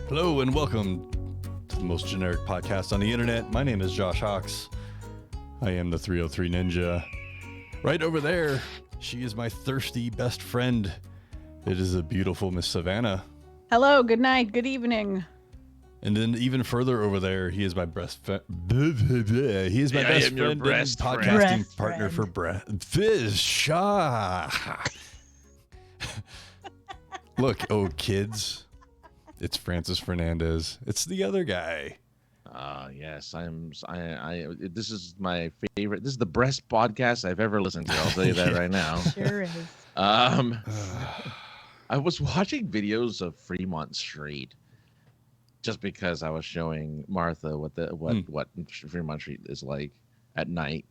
Hello and welcome to the most generic podcast on the internet. My name is Josh Hawks. I am the 303 Ninja. Right over there, she is my thirsty best friend. It is a beautiful Miss Savannah. Hello, good night, good evening. And then even further over there, he is my best friend. He is my best friend and podcasting partner for Fish. Look, oh kids, it's Francis Fernandez. It's the other guy. Yes, this is my favorite. This is the best podcast I've ever listened to. I'll tell you that right now. Sure is. I was watching videos of Fremont Street just because I was showing Martha what Fremont Street is like at night,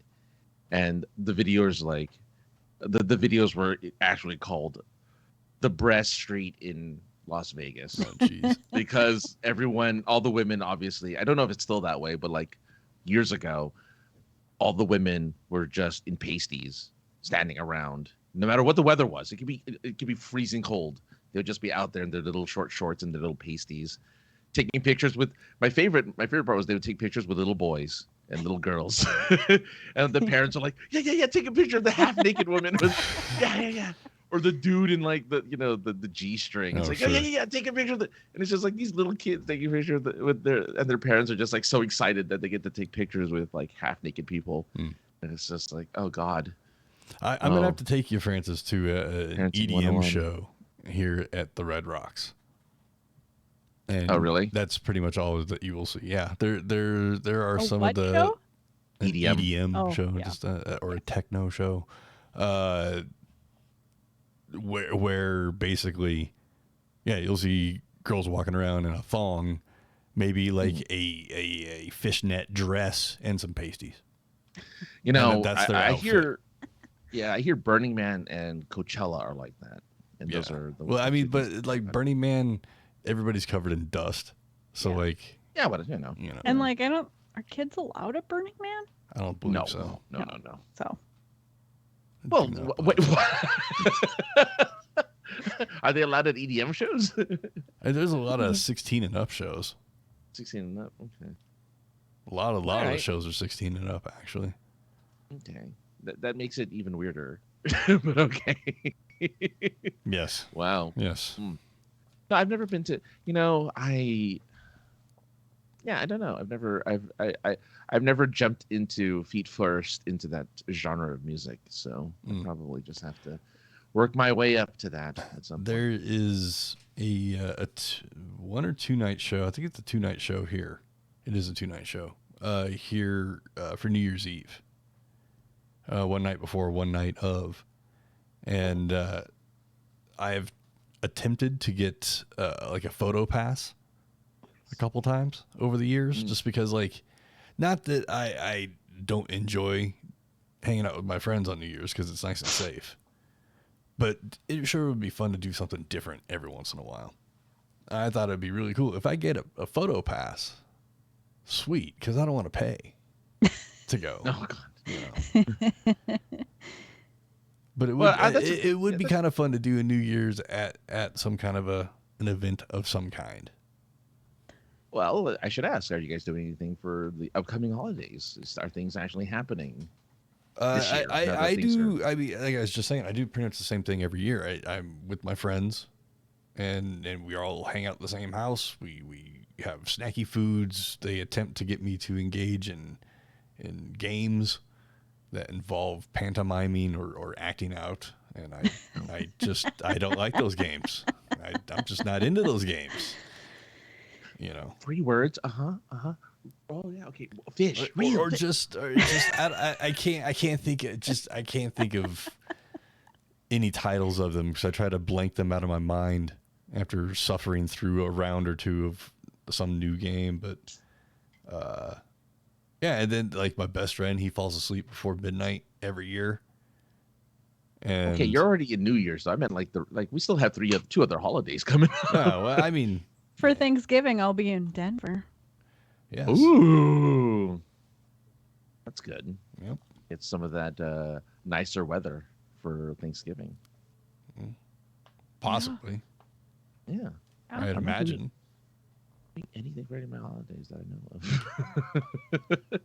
and the videos the videos were actually called the Breast Street in Las Vegas. Oh, jeez. Because all the women, obviously, I don't know if it's still that way, but like years ago, all the women were just in pasties standing around, no matter what the weather was. It could be freezing cold. They would just be out there in their little short shorts and their little pasties, taking pictures with my favorite part was they would take pictures with little boys and little girls. And the parents are like, yeah, take a picture of the half naked woman with, yeah. Or the dude in like the G-string. It's sure. yeah, take a picture of it. And it's just like these little kids taking pictures with their parents are just like so excited that they get to take pictures with like half naked people. And it's just like, oh God. I'm going to have to take you, Francis, to an EDM show here at the Red Rocks. And oh, really? That's pretty much all that you will see. Yeah, there are some of the show? EDM show, yeah. just or a techno show. Where basically, yeah, you'll see girls walking around in a thong, maybe like a fishnet dress and some pasties. You know, that's their outfit. I hear Burning Man and Coachella are like that, and those are the. Well, I mean, but like Burning Man, everybody's covered in dust, so like. Yeah, but you know. And like, are kids allowed at Burning Man? I don't believe so. No. So. Well, wait, are they allowed at EDM shows? There's a lot of 16 and up shows. 16 and up, okay. A lot of the shows are 16 and up, actually. Okay, that makes it even weirder. But okay. Yes. Wow. Yes. No, I've never been to. I don't know. I've never jumped into feet first into that genre of music, so I probably just have to work my way up to that at some point. There is a 1 or 2 night show. I think it's a 2-night show here. It is a 2-night show here for New Year's Eve. One night before, one night of, and I've attempted to get like a photo pass a couple times over the years, just because, like, not that I don't enjoy hanging out with my friends on New Year's because it's nice and safe, but it sure would be fun to do something different every once in a while. I thought it'd be really cool if I get a photo pass. Sweet, because I don't want to pay to go. Oh God. But it would be kind of fun to do a New Year's at some kind of an event of some kind. Well, I should ask, are you guys doing anything for the upcoming holidays? Are things actually happening this year? I do. I mean, like I was just saying, I do pretty much the same thing every year. I'm with my friends, and we all hang out at the same house. We have snacky foods. They attempt to get me to engage in games that involve pantomiming or acting out, and I don't like those games. I'm just not into those games. 3 words. Oh yeah. Okay. Fish. Or just I can't think of any titles of them because I try to blank them out of my mind after suffering through a round or two of some new game. But yeah, and then like my best friend, he falls asleep before midnight every year. And okay, you're already in New Year's, so I meant like we still have 2 other holidays coming up. No, well, I mean. For Thanksgiving, I'll be in Denver. Yes. Ooh. That's good. Yep. Get some of that nicer weather for Thanksgiving. Possibly. Yeah. I'd imagine. Anything for any of my holidays that I know of.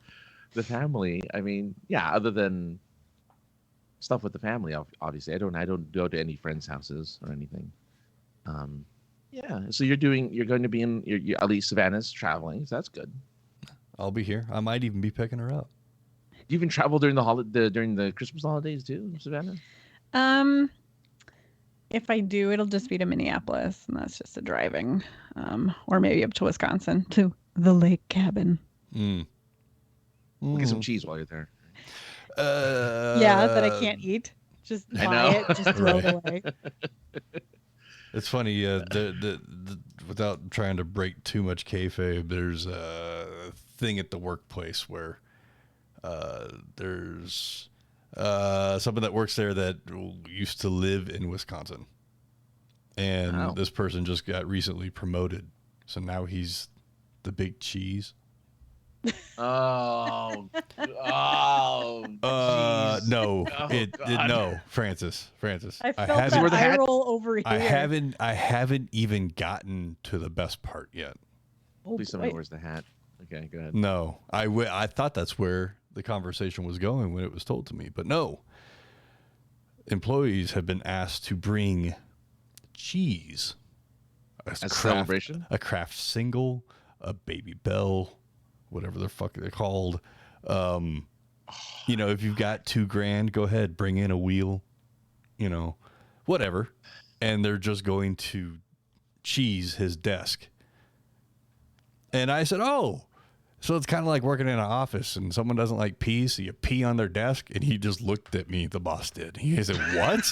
The family. I mean, yeah. Other than stuff with the family, obviously, I don't go to any friends' houses or anything. Yeah. So you're going to be in. You're, at least Savannah's traveling. So that's good. I'll be here. I might even be picking her up. Do you even travel during during the Christmas holidays too, Savannah? If I do, it'll just be to Minneapolis, and that's just a driving, or maybe up to Wisconsin to the lake cabin. We'll get some cheese while you're there. Yeah, that I can't eat. Just buy it, just throw it away. It's funny, without trying to break too much kayfabe, there's a thing at the workplace where there's someone that works there that used to live in Wisconsin. And this person just got recently promoted. So now he's the big cheese. No, Francis. I felt that eye roll over here. I haven't even gotten to the best part yet. Please somebody wears the hat. Okay, go ahead. No, I thought that's where the conversation was going when it was told to me, but no. Employees have been asked to bring cheese. As a celebration? A craft single, a Baby Bell, whatever the fuck they're called. If you've got $2,000, go ahead, bring in a wheel, whatever. And they're just going to cheese his desk. And I said, oh, so it's kind of like working in an office and someone doesn't like pee, so you pee on their desk. And he just looked at me, the boss did. He said, what?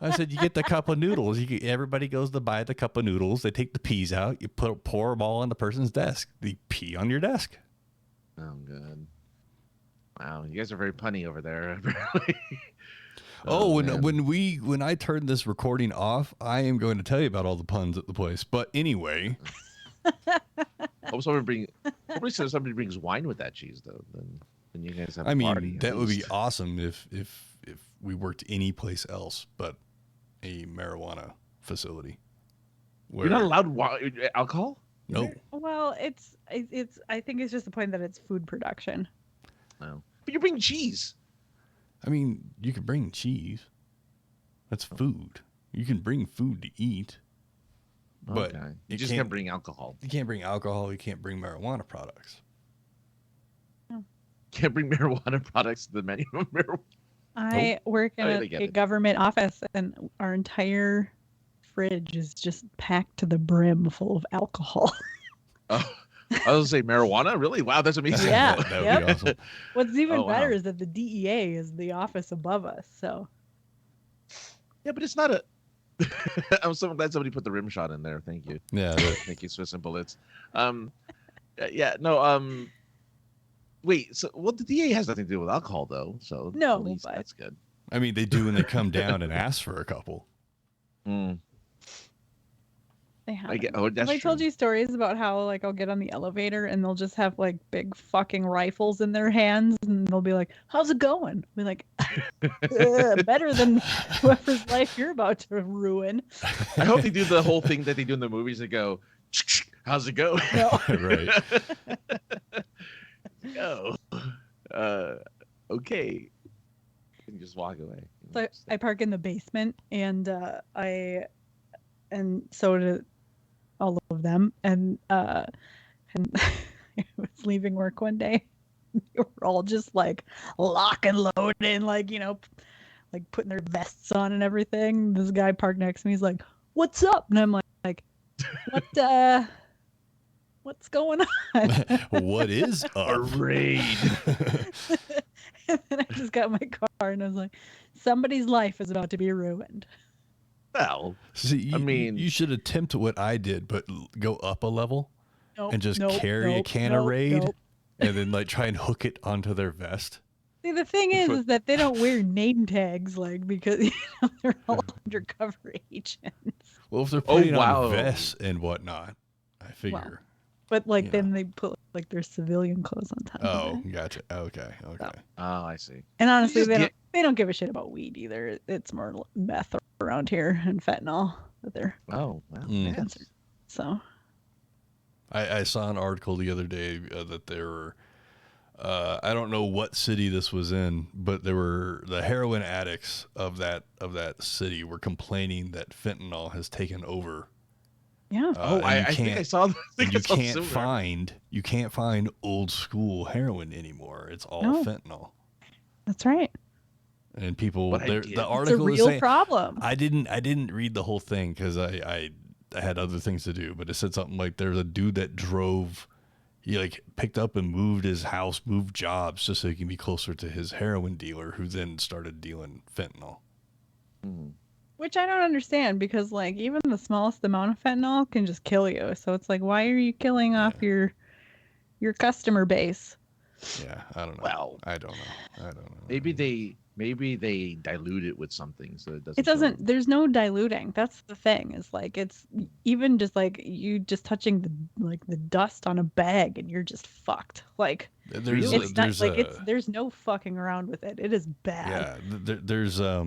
I said, you get the cup of noodles. Everybody goes to buy the cup of noodles. They take the peas out. You pour them all on the person's desk. They pee on your desk. Oh, good. Wow, you guys are very punny over there. When I turn this recording off, I am going to tell you about all the puns at the place. But anyway... Somebody says somebody brings wine with that cheese, though. Then you guys have. I mean, that would be awesome if we worked any place else but a marijuana facility. You're not allowed alcohol? No. Well, it's. I think it's just the point that it's food production. No, but you bring cheese. I mean, you can bring cheese. That's food. You can bring food to eat. But you just can't bring alcohol. You can't bring alcohol. You can't bring marijuana products. No. Can't bring marijuana products to the menu of marijuana. I work in a government office, and our entire fridge is just packed to the brim full of alcohol. Oh, I was going to say marijuana? Really? Wow, that's amazing. Yeah. That would be awesome. What's even better is that the DEA is the office above us. So. Yeah, but it's not a... I'm so glad somebody put the rim shot in there. Thank you. Yeah. Thank you, Swiss and Bullets. Wait, so the DA has nothing to do with alcohol, though. So no, at least that's good. I mean, they do when they come down and ask for a couple. They have. Have I told you stories about how I'll get on the elevator and they'll just have big fucking rifles in their hands and they'll be like, "How's it going?" We're like, "Better than whoever's life you're about to ruin." I hope they do the whole thing that they do in the movies. They go, "How's it go?" No. Right. Go. Okay. And just walk away. So I park in the basement and so do all of them. And I was leaving work one day. They were all just lock and loading, putting their vests on and everything. This guy parked next to me. He's like, "What's up?" And I'm like, what's going on? What is a raid? And then I just got in my car and I was like, somebody's life is about to be ruined. Well, see, you should attempt what I did, but go up a level and just carry a can of Raid and then try and hook it onto their vest. See, the thing is that they don't wear name tags, because they're all undercover agents. Well, if they're putting on vests and whatnot, I figure. But then they put their civilian clothes on top. Oh, gotcha. Okay. So. Oh, I see. And honestly, they don't give a shit about weed either. It's more meth around here and fentanyl that they're concerned. So I saw an article the other day that there were, I don't know what city this was in, but there were the heroin addicts of that city were complaining that fentanyl has taken over. Yeah. I think I saw. You can't find old school heroin anymore. It's all fentanyl. That's right. And people, the article it's a real is saying, problem. I didn't read the whole thing because I had other things to do, but it said something like there's a dude that drove, he like picked up and moved his house, moved jobs just so he can be closer to his heroin dealer, who then started dealing fentanyl. Which I don't understand, because like even the smallest amount of fentanyl can just kill you. So it's like, why are you killing off your customer base? Yeah, I don't know. Well, I don't know. Maybe they dilute it with something so it doesn't. It doesn't. There's no diluting. That's the thing. Is like it's even just like you just touching the dust on a bag and you're just fucked. Like there's no fucking around with it. It is bad. Yeah, there's I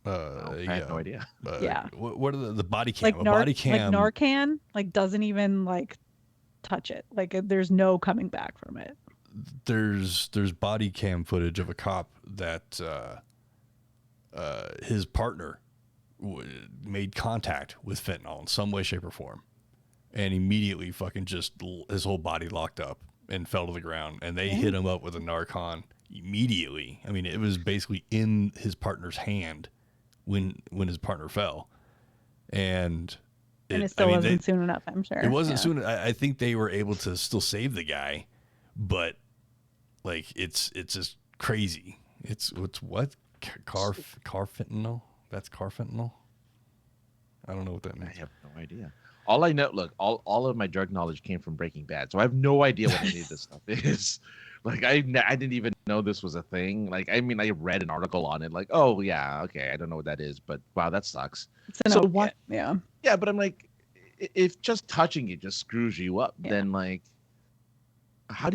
had no idea. Yeah. What are the body cam? Like body cam. Like Narcan, like doesn't even like touch it. Like there's no coming back from it. There's body cam footage of a cop that his partner made contact with fentanyl in some way, shape, or form, and immediately fucking just his whole body locked up and fell to the ground, and they hit him up with a Narcan immediately. I mean, it was basically in his partner's hand when his partner fell, and it still wasn't soon enough. I'm sure it wasn't soon. I think they were able to still save the guy, but like it's just crazy. It's what car fentanyl? That's car fentanyl. I don't know what that means. I have no idea. All I know, look, all of my drug knowledge came from Breaking Bad, so I have no idea what any of this stuff is. Like I didn't even know this was a thing. Like I mean, I read an article on it. Like, oh yeah, okay, I don't know what that is, but wow, that sucks. So what? Yeah. Yeah, but I'm like, if just touching it just screws you up, then like,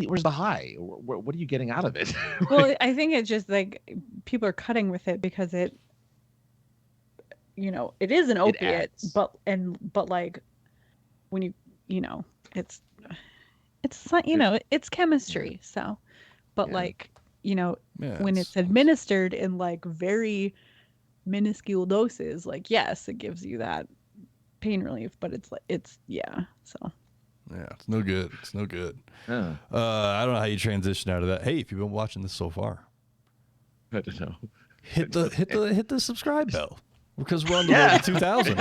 where's the high? What are you getting out of it? Well, I think it's just like people are cutting with it because it, it is an opiate, but like when it's it's chemistry. So, but like, when it's administered in like very minuscule doses, like, yes, it gives you that pain relief, but so. Yeah, it's no good. It's no good. Yeah. I don't know how you transition out of that. Hey, if you've been watching this so far, I don't know. Hit the subscribe bell because we're on the road to 2,000.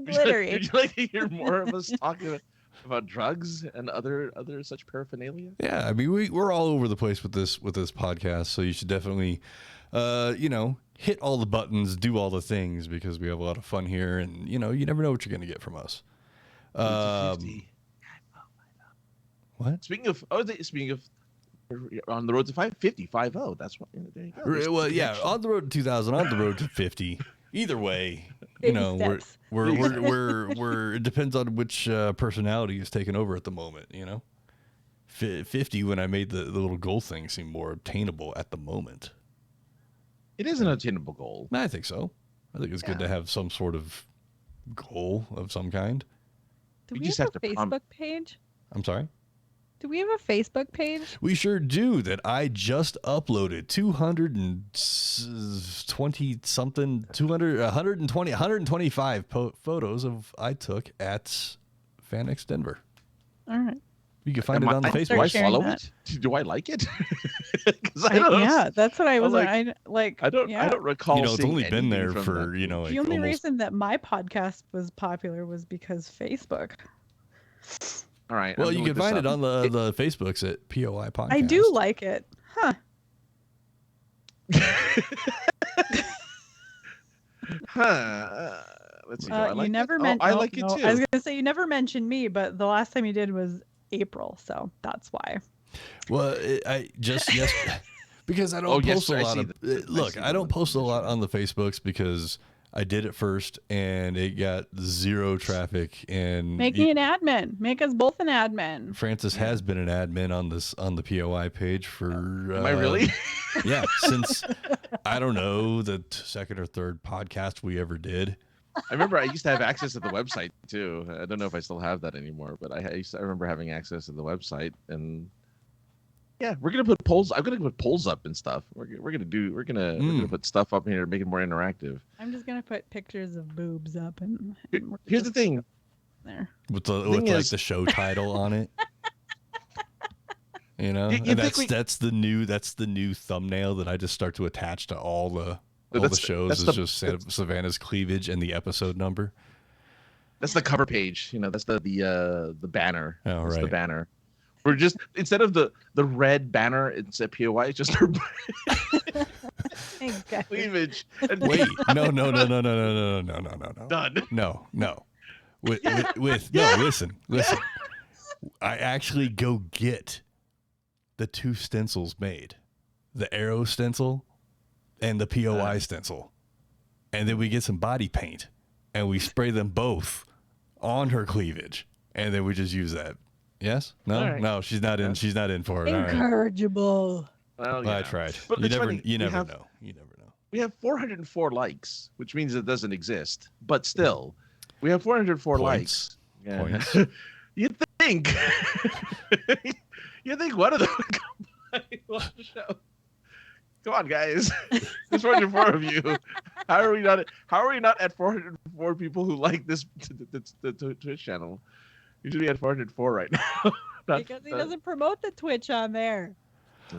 Glittery. Would you like to hear more of us talking about drugs and other such paraphernalia? Yeah, I mean we're all over the place with this podcast, so you should definitely, hit all the buttons, do all the things, because we have a lot of fun here, and you never know what you're gonna get from us. What? Speaking of on the road to 550, that's what. There you go. Well, yeah, on the road to 2,000, on the road to 50. Either way, we're it depends on which personality is taking over at the moment. 50 when I made the little goal thing seem more obtainable at the moment. It is an attainable goal. I think so. I think it's good to have some sort of goal of some kind. Do we have a Facebook page? I'm sorry? Do we have a Facebook page? We sure do. That I just uploaded 125 photos of I took at FanX Denver. All right. You can find it on the Facebook. Do I follow it? Do I like it? I don't know. Yeah, that's what I was I don't recall. It's only been there for the only reason that my podcast was popular was because Facebook. All right. Well, you can find it on the Facebooks at POI Podcast. I do like it. Huh. Let's see. I like it too. I was gonna say you never mentioned me, but the last time you did was April, so that's why. Well, because I don't post a lot of. I don't post a lot on the Facebooks because I did it first and it got zero traffic. And make me an admin. Make us both an admin. Francis has been an admin on the POI page for. Am I really? Yeah, since I don't know the second or third podcast we ever did. I remember I used to have access to the website too. I don't know if I still have that anymore, but I remember having access to the website, and yeah, we're gonna put polls. I'm gonna put polls up and stuff. We're gonna put stuff up here to make it more interactive. I'm just gonna put pictures of boobs up and Here's the thing. There. With is- the show title on it. You know, You and think that's the new thumbnail that I just start to attach to all the shows. that's Is just Savannah's cleavage and the episode number. That's the cover page. You know, that's the banner. Oh, That's right. the banner. We're just instead of the red banner, it's a POI. It's just her Thanks, guys. cleavage. And Wait, no. done. No. Listen. I actually go get the two stencils made, the arrow stencil and the POI stencil, and then we get some body paint and we spray them both on her cleavage, and then we just use that. Yes? No? All right. No, she's not in. She's not in for it. All right. Incorrigible. Well, Well, I tried. But You it's never funny, know. You we never have- know. You never know. We have 404 likes, which means it doesn't exist. But still, we have 404 Points. likes. Yeah. Points. You think? You think one of them would come by on the show? Come on, guys. There's 404 of you. How are we not at 404 people who like this the Twitch channel? We should be at 404 right now. Because he doesn't promote the Twitch on there.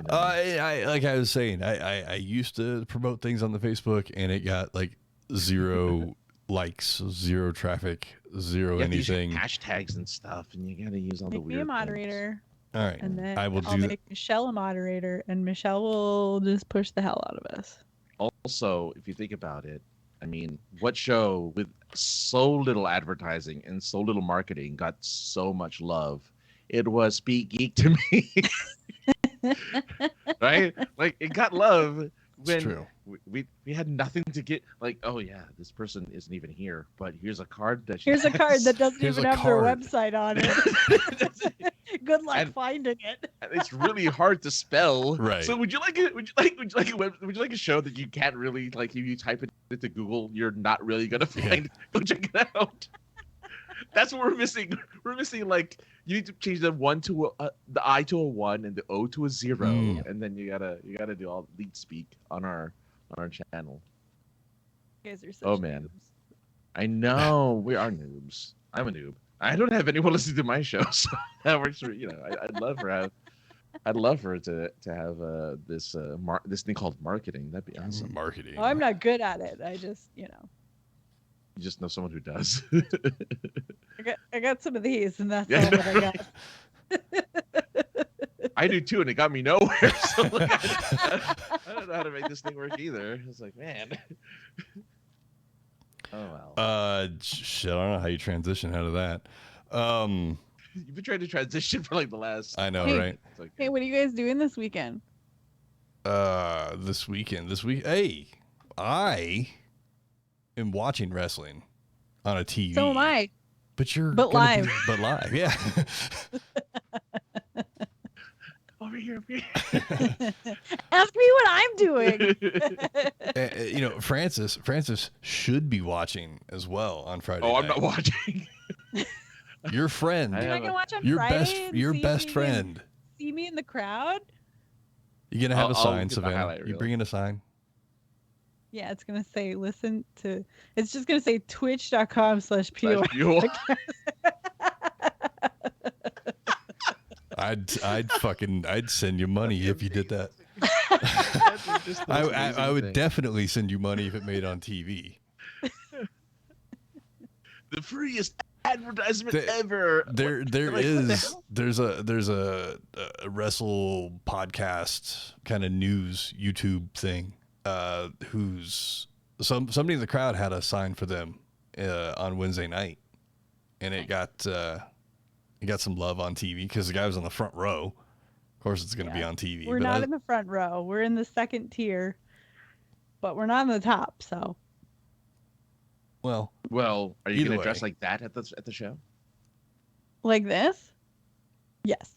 I like I was saying, I used to promote things on the Facebook, and it got like 0 likes, 0 traffic, 0 You have to use anything. hashtags and stuff, and you gotta use all the Make weird me a things. moderator, All right, and then I will I'll do that. make Michelle a moderator, and Michelle will just push the hell out of us. Also, if you think about it, I mean, what show with so little advertising and so little marketing got so much love? It was Speak Geek to me. Right? Like, it got love It's when true. we had nothing to get. Like, oh yeah, this person isn't even here, but here's a card that Here's a card that doesn't Here's even a have their card. website on it. Good luck And- finding it. it's really hard to spell. Right. So would you like it? Would you like a show that you can't really like? If you type it into Google, you're not really gonna find. Go check it out. That's what we're missing. We're missing like you need to change the one to the I to a 1 and the O to a 0, and then you gotta do all lead speak on our channel. You guys are such Oh, man. noobs. I know we are noobs. I'm a noob. I don't have anyone listening to my show, so that works for I'd love for her to have this this thing called marketing. That'd be awesome. Marketing. Oh, I'm not good at it. I just, You just know someone who does. I got some of these, and that's Yeah, all that I got. I do too, and it got me nowhere. So like, I don't know how to make this thing work either. It's like, man. Oh well. Shit, I don't know how you transition out of that. You've been trying to transition for like the last. I know, Hey. right? It's like, Hey, what are you guys doing this weekend? This week, hey, I am watching wrestling on a TV. So am I. But you're But gonna live. but live, yeah. over here. Ask me what I'm doing. Francis should be watching as well on Friday. Oh, I'm night. not watching. Your friend, I Am I have gonna watch on your Friday and your see best me friend. See me in the crowd? You gonna have I'll a sign, get the Savannah? highlight You reel. bringing a sign? Yeah, it's gonna say it's just gonna say twitch.com/POI. You I'd send you money if you did that. I would definitely send you money if it made it on TV. The freest advertisement The- ever. There Like, what the is hell? there's a wrestle podcast kind of news YouTube thing. Who's somebody in the crowd had a sign for them on Wednesday night, and it got some love on TV because the guy was on the front row. Of course, it's going to be Yeah. on TV. We're but not in the front row. We're in the second tier, but we're not in the top. So well, Well, are you Either gonna dress way. like that at the show? like this, yes,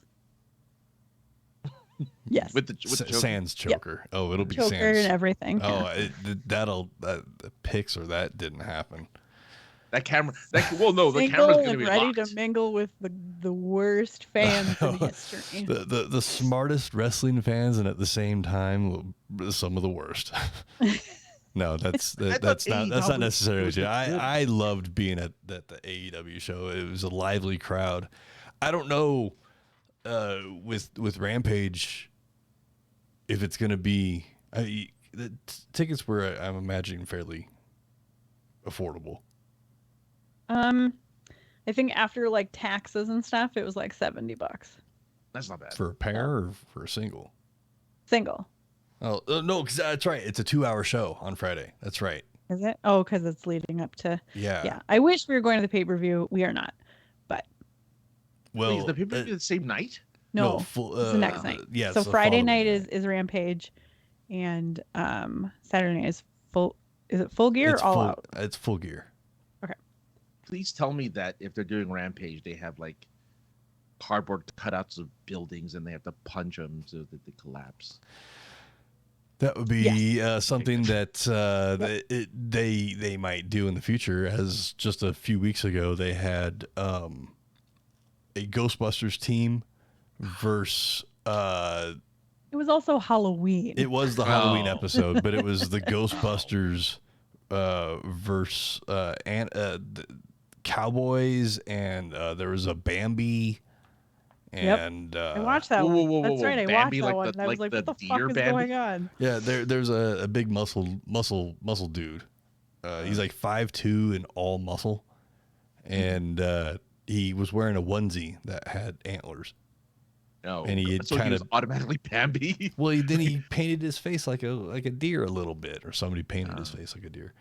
yes, With the choker? Sans choker. Oh, it'll be choker Sans. and everything. Oh, yeah. the pics or that didn't happen. That camera. No, the Single camera's gonna and be ready locked. to mingle with the worst fans in history. The smartest wrestling fans, and at the same time, some of the worst. No, that's not AEW necessarily was true. good. I loved being at the AEW show. It was a lively crowd. I don't know with Rampage if it's going to be the tickets were, I'm imagining, fairly affordable. I think after like taxes and stuff, it was like $70 That's not bad. For a pair or for a single? single. Oh no, because that's right. It's a 2-hour show on Friday. That's right. Is it? Oh, because it's leading up to. Yeah. Yeah. I wish we were going to the pay-per-view. We are not. But Well, Wait, is the people the same night? no, full, it's the next night. Yeah. So it's the Friday following night night. is Rampage, and Saturday night is full. Is it Full Gear It's or All full, Out? It's Full Gear. Please tell me that if they're doing Rampage, they have like cardboard cutouts of buildings and they have to punch them so that they collapse. That would be something that they might do in the future. As just a few weeks ago, they had a Ghostbusters team versus. It was also Halloween. It was the Halloween Oh. episode, but it was the Ghostbusters versus Cowboys, and there was a Bambi. Yep. And I watched that Whoa, one. whoa, whoa, That's whoa, right. I Bambi, watched that like one. the- And I was like like, the what the fuck deer is Bambi? going on? yeah, there's a big muscle dude. He's like 5'2" and all muscle, and he was wearing a onesie that had antlers. No, And he had so he kind was of- automatically Bambi. Well, then he painted his face like a deer a little bit, or somebody painted his face like a deer.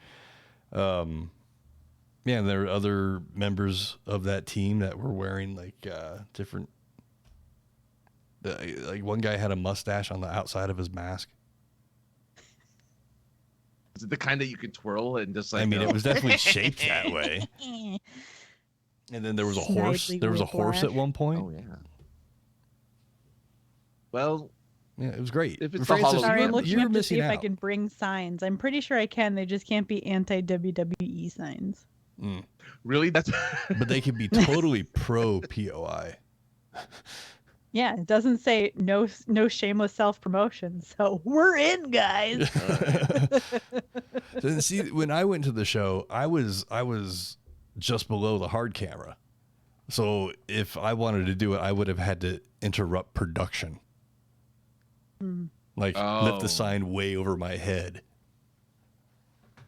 Yeah, and there were other members of that team that were wearing like different. Like one guy had a mustache on the outside of his mask. Is it the kind that you can twirl and just like? I mean, it was definitely shaped that way. And then there was a horse. Snidely There was a horse at whiplash. one point. Oh yeah. Well, Yeah, it was great. If it's the Francis, Halloween- Sorry, I'm you're looking up to missing see if I out. can bring signs. I'm pretty sure I can. They just can't be anti-WWE signs. really, that's. But they could be totally pro POI. Yeah, it doesn't say no shameless self-promotion. So we're in, guys. So, see, when I went to the show, I was just below the hard camera. So if I wanted to do it, I would have had to interrupt production. Like lift the Oh. sign way over my head.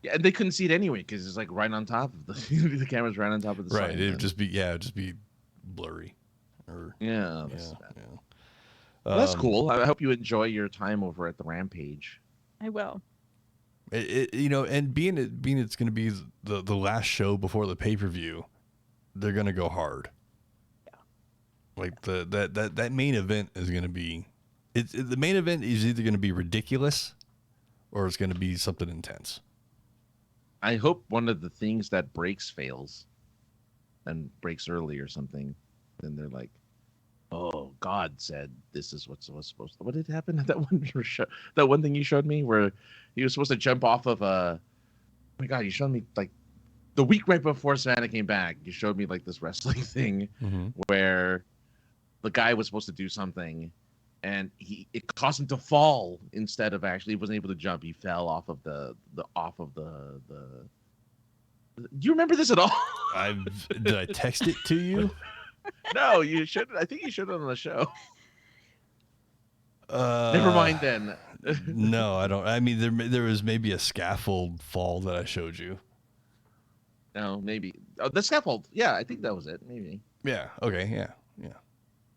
Yeah, and they couldn't see it anyway because it's like right on top of the the camera's right on top of the Right. sign. It'd just be blurry. Or yeah, that's bad. yeah. Well, that's Um, cool. I hope you enjoy your time over at the Rampage. I will. And being it's going to be the last show before the pay-per-view, they're going to go hard. Yeah. Like that main event is going to be the main event is either going to be ridiculous or it's going to be something intense. I hope one of the things that breaks fails and breaks early or something. Then they're like, "Oh, God said this is what's supposed to." What did happen at that one show? That one thing you showed me where he was supposed to jump off of a. Oh my God! You showed me like the week right before Savannah came back. You showed me like this wrestling thing where the guy was supposed to do something, and it caused him to fall instead of actually he wasn't able to jump. He fell off of the. Do you remember this at all? Did I text it to you? No, you should. I think you should on the show. Uh, Never mind then. No, I don't. I mean, there was maybe a scaffold fall that I showed you. No, maybe. Oh, the scaffold. Yeah, I think that was it. Maybe. Yeah. Okay. Yeah.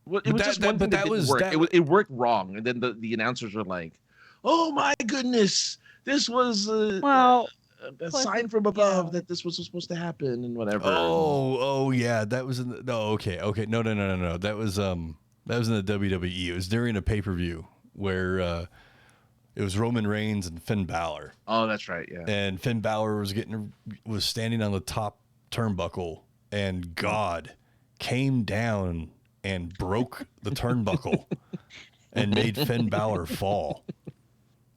Well, But it was that- just that- one but thing that that didn't was- work. that- It worked wrong, and then the announcers were like, "Oh my goodness, this was Well, a plus sign it- from above yeah. that this was supposed to happen and whatever." Oh, yeah. That was in the, no. Okay. No. That was in the WWE. It was during a pay-per-view where it was Roman Reigns and Finn Balor, Oh, that's right. Yeah. and Finn Balor was standing on the top turnbuckle, and God came down and broke the turnbuckle and made Finn Balor fall.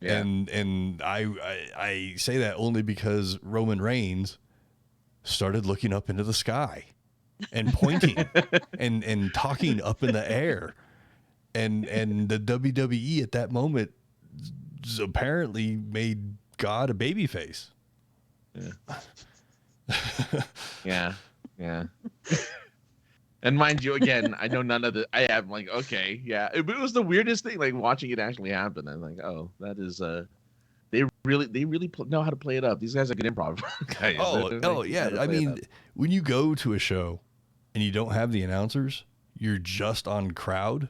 Yeah. And I say that only because Roman Reigns started looking up into the sky and pointing and talking up in the air. And the WWE at that moment apparently made God a baby face. Yeah. Yeah. And mind you, again, I know none of the. I am like, okay, yeah. It was the weirdest thing, like watching it actually happen. I'm like, oh, that is They really know how to play it up. These guys are good improv guys. Oh yeah. I mean, when you go to a show and you don't have the announcers, you're just on crowd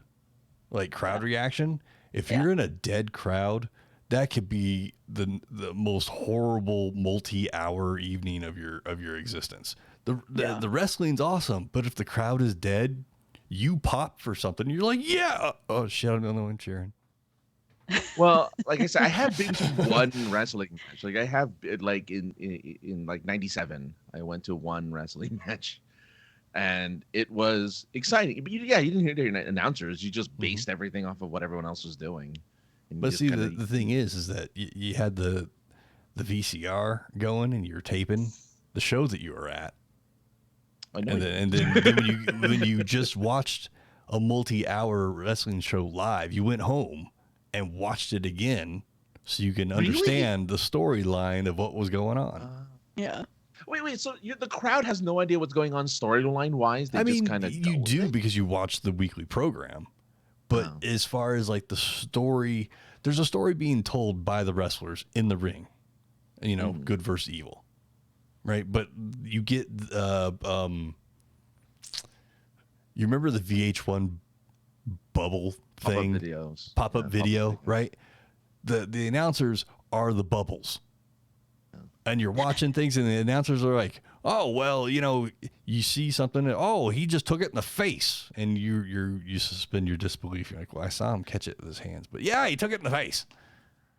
reaction. If you're in a dead crowd, that could be the most horrible multi-hour evening of your existence. The wrestling's awesome, but if the crowd is dead, you pop for something. You're like, yeah. Oh shit, I'm the only one cheering. Well, like I said, I have been to one wrestling match. Like I have, like in like '97, I went to one wrestling match, and it was exciting. But you didn't hear the announcers. You just based everything off of what everyone else was doing. And But see, the thing is that you had the VCR going, and you're taping the show that you were at. And then when you just watched a multi-hour wrestling show live, you went home and watched it again so you can understand the storyline of what was going on. Yeah. Wait. So the crowd has no idea what's going on storyline wise? I mean, you do because you watch the weekly program. But as far as like the story, there's a story being told by the wrestlers in the ring. You know, good versus evil. Right? But you get you remember the VH1 bubble thing? Pop-up video, right? The announcers are the bubbles. And you're watching things and the announcers are like, oh, well, you know, you see something. Oh, he just took it in the face. And you suspend your disbelief. You're like, well, I saw him catch it with his hands. But yeah, he took it in the face.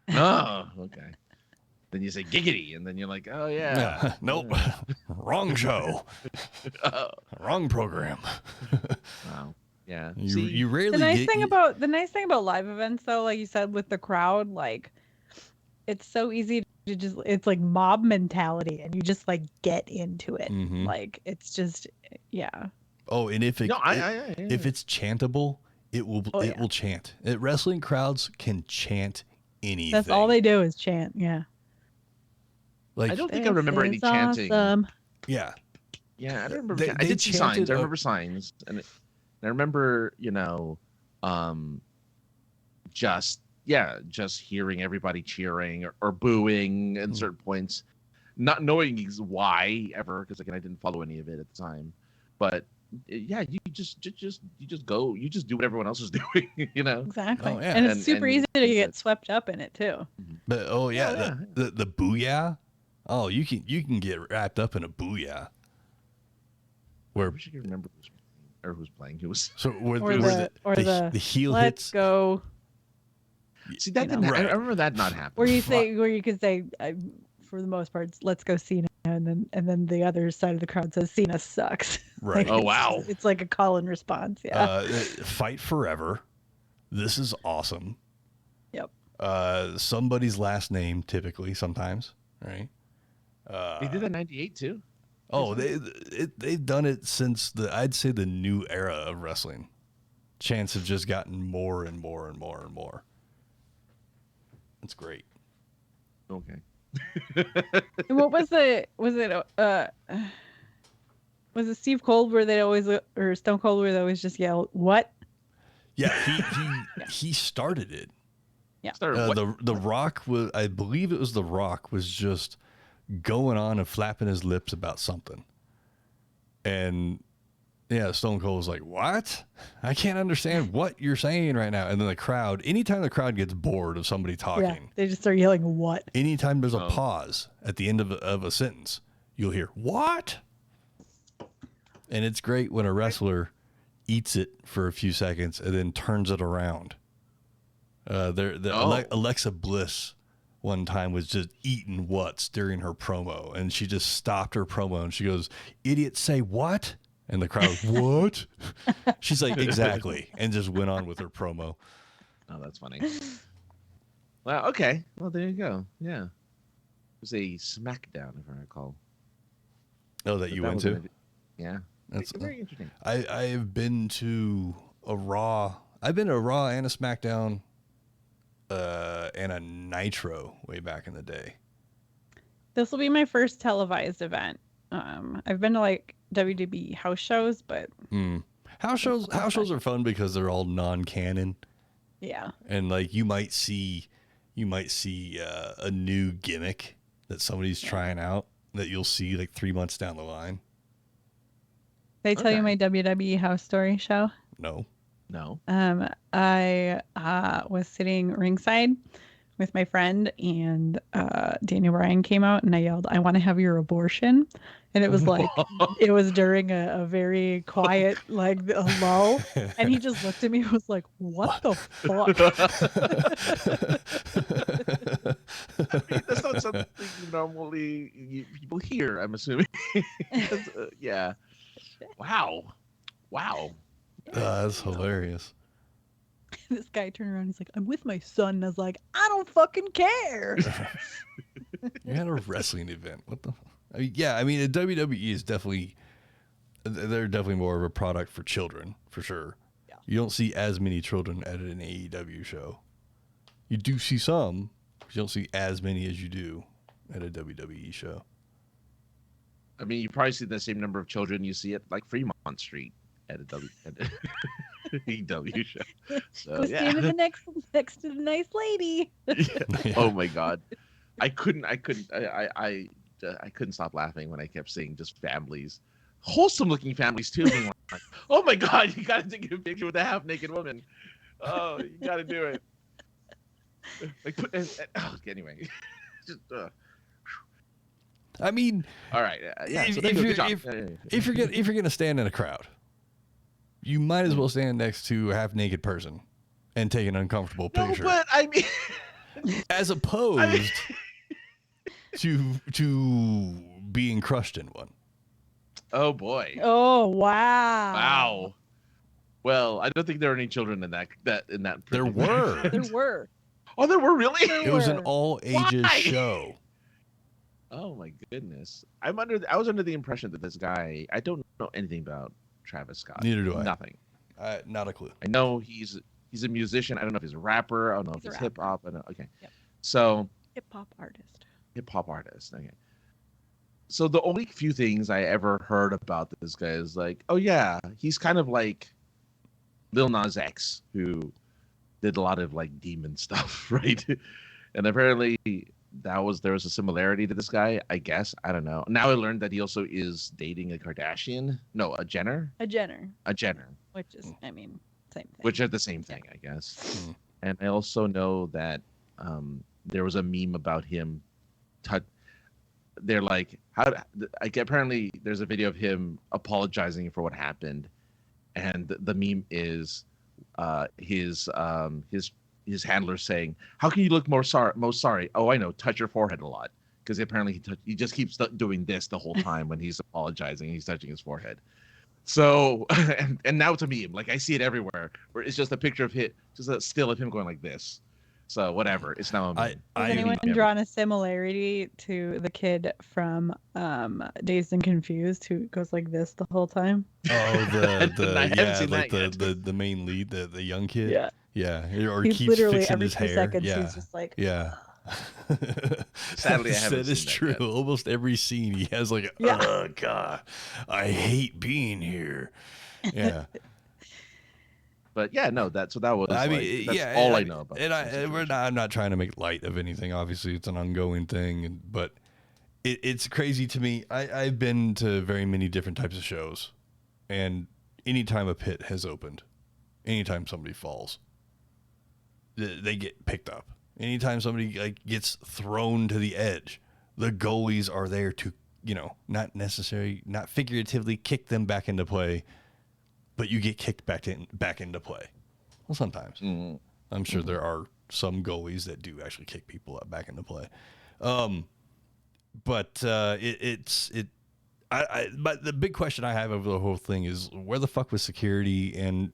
Oh, okay. Then you say giggity. And then you're like, oh, yeah. Nope. Wrong show. Wrong program. Wow. Yeah. You rarely the nice thing about live events, though, like you said, with the crowd, like, it's so easy to just, it's like mob mentality and you just like get into it. Like it's just, yeah. Oh, and if if it's chantable, it will chant. Wrestling crowds can chant anything. That's all they do is chant. Yeah. Like I don't think I remember any chanting. Awesome. Yeah. Yeah, I don't remember. I did see signs. I remember signs, and I remember, you know, just hearing everybody cheering or booing at certain points, not knowing why ever, because again I didn't follow any of it at the time. But yeah, you just go, you just do what everyone else is doing, you know. Exactly. Oh, yeah. And it's super easy to get swept up in it too. But the booyah, oh, you can get wrapped up in a booyah. Where I wish I could remember who's playing. Who was so the heel let's hits. Go. See that didn't. Right. I remember that not happening. Where you could say, for the most part, let's go Cena, and then the other side of the crowd says Cena sucks. Right. Like, oh wow. It's like a call and response. Yeah. Fight forever. This is awesome. Yep. Somebody's last name typically sometimes, right? They did that in '98 too. Oh, they've done it since I'd say the new era of wrestling. Chants have just gotten more and more and more and more. It's great. Okay. And what was it Steve Cold where they always, or Stone Cold where they always just yell, "What?" Yeah, he started it. Yeah. The Rock was, I believe it was The Rock was just going on and flapping his lips about something. And yeah, Stone Cold was like, "What? I can't understand what you're saying right now." And then the crowd, anytime the crowd gets bored of somebody talking, they just start yelling, "What?" Anytime there's a pause at the end of a sentence, you'll hear, "What?" And it's great when a wrestler eats it for a few seconds and then turns it around. Alexa Bliss one time was just eating what's during her promo, and she just stopped her promo and she goes, "Idiots say what?" And the crowd, "What?" She's like, "Exactly," and just went on with her promo. Oh, that's funny. Well, okay. Well, there you go. Yeah. It was a SmackDown, if I recall. Oh, that But you that went was to? an- yeah, That's very interesting. I have been to a Raw. I've been to a Raw and a SmackDown, and a Nitro way back in the day. This will be my first televised event. I've been to like WWE house shows, but House shows are fun because they're all non-canon, yeah, and like you might see a new gimmick that somebody's trying out that you'll see like 3 months down the line. did I tell you Okay. my WWE house story show? No. No. I was sitting ringside with my friend, and Daniel Bryan came out, and I yelled, "I want to have your abortion," and it was like it was during a very quiet a lull, and he just looked at me and was like, "What the fuck?" I mean, that's not something normally people hear. I'm assuming. Yeah. Wow. That's hilarious. This guy turned around, he's like, "I'm with my son," and I was like, "I don't fucking care." You're at a wrestling event. What the? I mean, yeah, I mean, the WWE is definitely, they're definitely more of a product for children, for sure. Yeah. You don't see as many children at an AEW show. You do see some, but you don't see as many as you do at a WWE show. I mean, you probably see the same number of children you see at like Fremont Street at a AEW show. So Go stand in yeah. the next to the nice lady. Oh my god, I couldn't stop laughing when I kept seeing just families, wholesome looking families too. Being like, oh my god, you gotta take a picture with a half naked woman. Oh, you gotta do it. Like, anyway, just. I mean, All right, yeah. If- So if good you're- job. if- Yeah. if you're gonna stand in a crowd, you might as well stand next to a half naked person and take an uncomfortable No, picture, but I mean, as opposed to being crushed in one. oh boy, Oh wow! wow. Well, I don't think there are any children in that. There were. There were. Oh, there were really. It was an were. all ages Why? show. Oh my goodness. I was under the impression that this guy. I don't know anything about Travis Scott. Neither do I. Nothing. Not a clue. I know he's a musician. I don't know if he's a rapper. I don't know if He's a he's hip hop. Okay. Yep. So Hip hop artist. hip hop artist. Okay. So the only few things I ever heard about this guy is like, oh yeah, he's kind of like Lil Nas X, who did a lot of like demon stuff, right? And apparently there was a similarity to this guy, I guess. I don't know. Now I learned that he also is dating a Kardashian. No, a Jenner. A Jenner, A Jenner, which is, I mean, same thing. which are the same thing, I guess. Mm. And I also know that there was a meme about him. They're like, apparently there's a video of him apologizing for what happened, and the meme is his handler saying, "How can you look most sorry? Oh, I know, touch your forehead a lot." Because apparently he just keeps doing this the whole time when he's apologizing. He's touching his forehead. So and now it's a meme. Like I see it everywhere, where it's just a picture of just a still of him going like this. So whatever, it's now a meme. Has anyone drawn a similarity to the kid from Dazed and Confused who goes like this the whole time? Oh, I haven't seen like that yet. the main lead, the young kid. Yeah. Or He's keeps literally fixing every his 2 hair. seconds Yeah, he's just like, yeah. Sadly, I haven't That is seen that true. yet. Almost every scene he has like, Yeah. oh god, I hate being here. Yeah. But yeah, no, that was. I mean, like, that's yeah, all and I know about. And the situation. I'm not trying to make light of anything. Obviously, it's an ongoing thing, but it's crazy to me. I've been to very many different types of shows, and anytime a pit has opened, anytime somebody falls, they get picked up. Anytime somebody like gets thrown to the edge, the goalies are there to, not figuratively kick them back into play, but you get kicked back into play. Well, sometimes. Mhm. I'm sure there are some goalies that do actually kick people back into play. But but the big question I have over the whole thing is where the fuck was security, and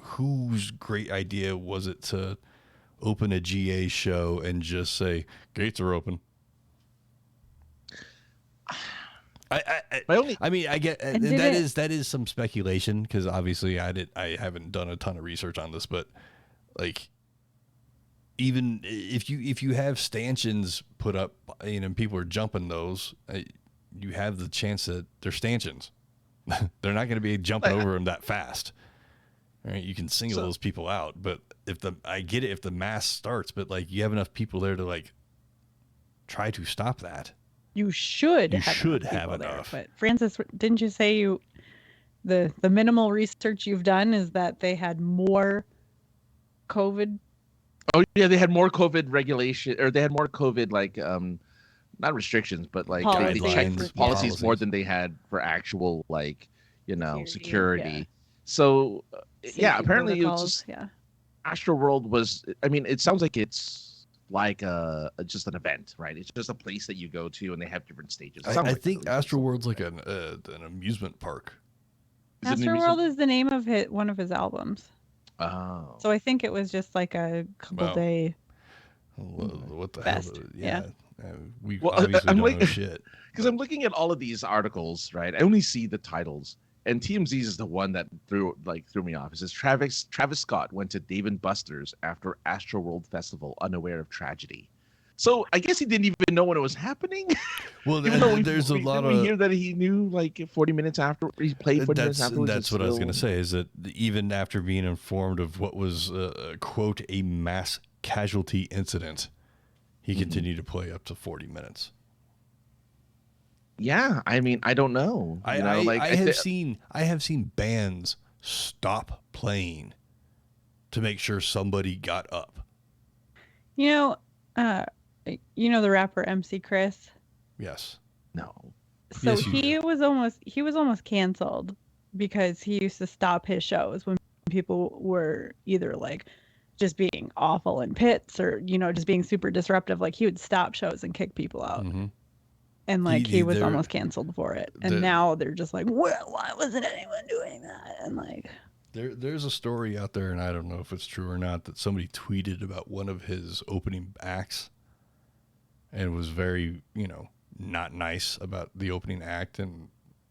whose great idea was it to open a GA show and just say gates are open? I mean, I get And that is some speculation because obviously I haven't done a ton of research on this, but like even if you have stanchions put up, people are jumping those, you have the chance that they're stanchions. They're not going to be jumping over them that fast. Right? You can single those people out, but I get it if the mass starts, but like you have enough people there to like try to stop that. You should have enough. But Francis, didn't you say the minimal research you've done is that they had more COVID? Oh yeah, they had more COVID regulation, or they had more COVID not restrictions, but like they checked policies more than they had for actual security. Yeah. So Safety apparently it was protocols, just, Astroworld was. I mean, it sounds like it's like just an event, right? It's just a place that you go to, and they have different stages. I think Astroworld's like an amusement park. Astroworld is the name of one of his albums. Oh. So I think it was just like a couple day. What the fest. hell? Yeah. We obviously don't know shit. Because I'm looking at all of these articles, right? I only see the titles, and TMZ's is the one that threw me off. It says Travis Scott went to Dave & Buster's after Astroworld Festival, unaware of tragedy. So I guess he didn't even know when it was happening. Well, there's a lot of. We hear that he knew 40 minutes after he played. 40 minutes afterwards. That's what I was going to say. Is that even after being informed of what was quote a mass casualty incident, he continued to play up to 40 minutes. Yeah, I mean, I don't know. I have seen bands stop playing to make sure somebody got up. The rapper MC Chris? Yes. No. So Yes, he was almost canceled because he used to stop his shows when people were either like just being awful in pits or just being super disruptive. Like he would stop shows and kick people out. Mm-hmm. And he was almost canceled for it. And now they're just like, well, why wasn't anyone doing that? And like there's a story out there, and I don't know if it's true or not, that somebody tweeted about one of his opening acts and was very, not nice about the opening act. And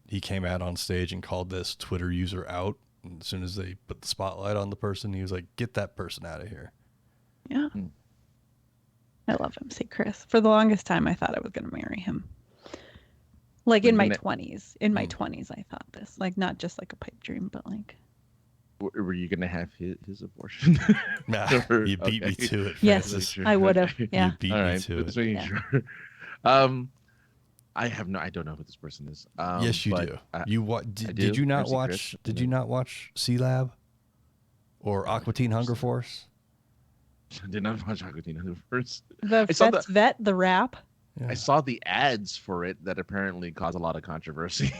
he came out on stage and called this Twitter user out. And as soon as they put the spotlight on the person, he was like, get that person out of here. Yeah. I love MC Chris. For the longest time, I thought I was going to marry him. Like in my 20s. In my 20s, I thought this. Like not just like a pipe dream, but like. Were you going to have his abortion? Nah, you beat me to it. Yes, I would have. Yeah. You beat me to it. Just making sure. I don't know who this person is. Yes, you do. Did you not watch? Did you not watch Sea Lab or Aqua Teen Hunger Force? I did not watch Aqua Teen Hunger Force. The rap. Yeah. I saw the ads for it that apparently caused a lot of controversy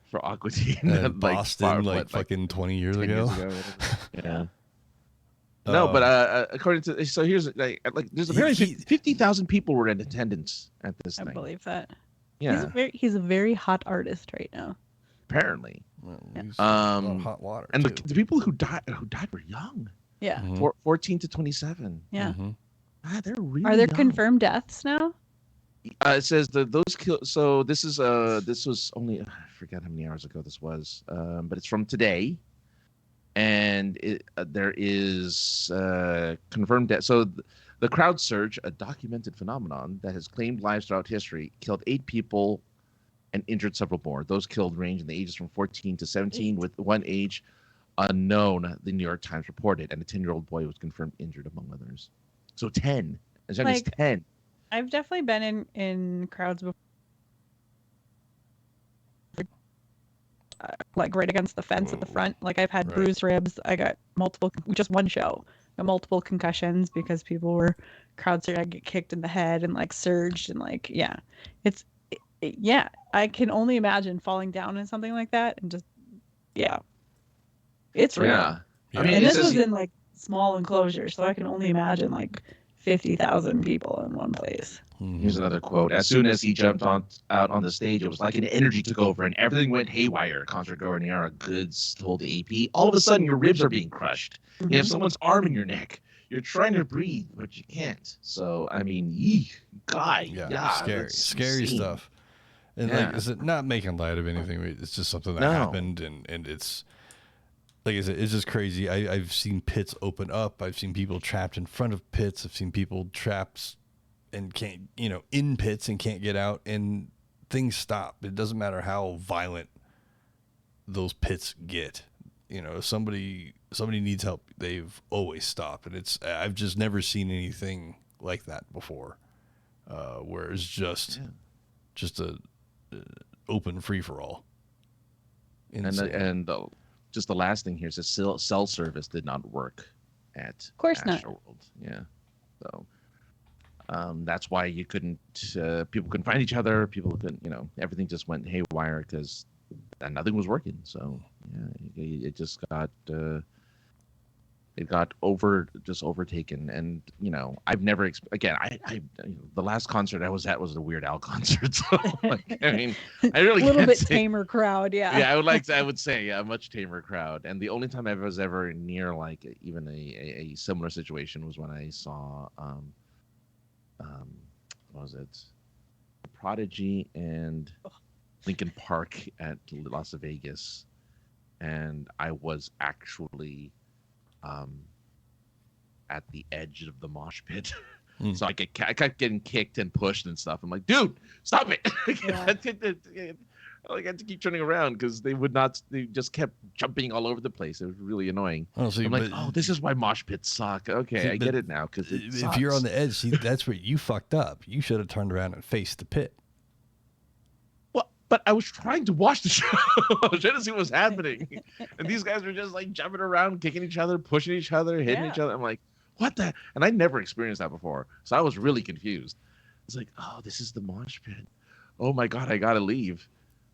for Aqua Teen. Boston, fucking 20 years ago. Yeah. No, but according to here's there's apparently 50,000 people were in attendance at this thing. I believe that. Yeah. He's a very hot artist right now. Apparently. Well, hot water. And the people who died were young. Yeah. 14 to 27. Yeah. Mm-hmm. They're really Are there young. confirmed deaths now? It says those killed. So this was only I forget how many hours ago this was, but it's from today, and there is confirmed death. So the crowd surge, a documented phenomenon that has claimed lives throughout history, killed 8 people and injured several more. Those killed range in the ages from 14 to 17, with one age unknown. The New York Times reported, and a 10-year-old boy was confirmed injured, among others. So 10, as young as 10. I've definitely been in crowds before, like right against the fence at the front. Like I've had bruised ribs. I got just one show, got multiple concussions because people were crowd surging. I get kicked in the head and like surged and like, yeah, I can only imagine falling down in something like that and just, it's real. Yeah. Yeah. I mean, And this was in like small enclosures, so I can only imagine like 50,000 people in one place. Here's another quote. As soon as he jumped out on the stage, it was like an energy took over and everything went haywire. Concert goer Niara Goods told AP, all of a sudden your ribs are being crushed. You have someone's arm in your neck. You're trying to breathe, but you can't. So, I mean, scary stuff. And Yeah. like, is it not making light of anything? It's just something that No. happened, and it's like I said, it's just crazy. I've seen pits open up. I've seen people trapped in front of pits. I've seen people trapped and can't, in pits and can't get out. And things stop. It doesn't matter how violent those pits get. If somebody needs help, they've always stopped. And I've just never seen anything like that before, where it's just a open free for all. And just the last thing here is the cell service did not work at Of course not. Astroworld. Yeah, so that's why you couldn't. People couldn't find each other. People couldn't. Everything just went haywire because nothing was working. So yeah, it just got. It got overtaken, and I've never again. I the last concert I was at was the Weird Al concert. So I really a little can't bit say, tamer crowd, yeah. Yeah, I would say a much tamer crowd. And the only time I was ever near like even a similar situation was when I saw what was it, Prodigy and Linkin Park at Las Vegas, and I was actually at the edge of the mosh pit. So I kept getting kicked and pushed and stuff. I'm like, dude, stop it. I had to keep turning around because they just kept jumping all over the place. It was really annoying. I'm like, this is why mosh pits suck. Okay, I get it now. Because if you're on the edge, that's where you fucked up. You should have turned around and faced the pit. Well, but I was trying to watch the show. I was trying to see what was happening. And these guys were just like jumping around, kicking each other, pushing each other, hitting each other. I'm like, what the? And I never experienced that before. So I was really confused. It's like, oh, this is the mosh pit. Oh my God, I got to leave.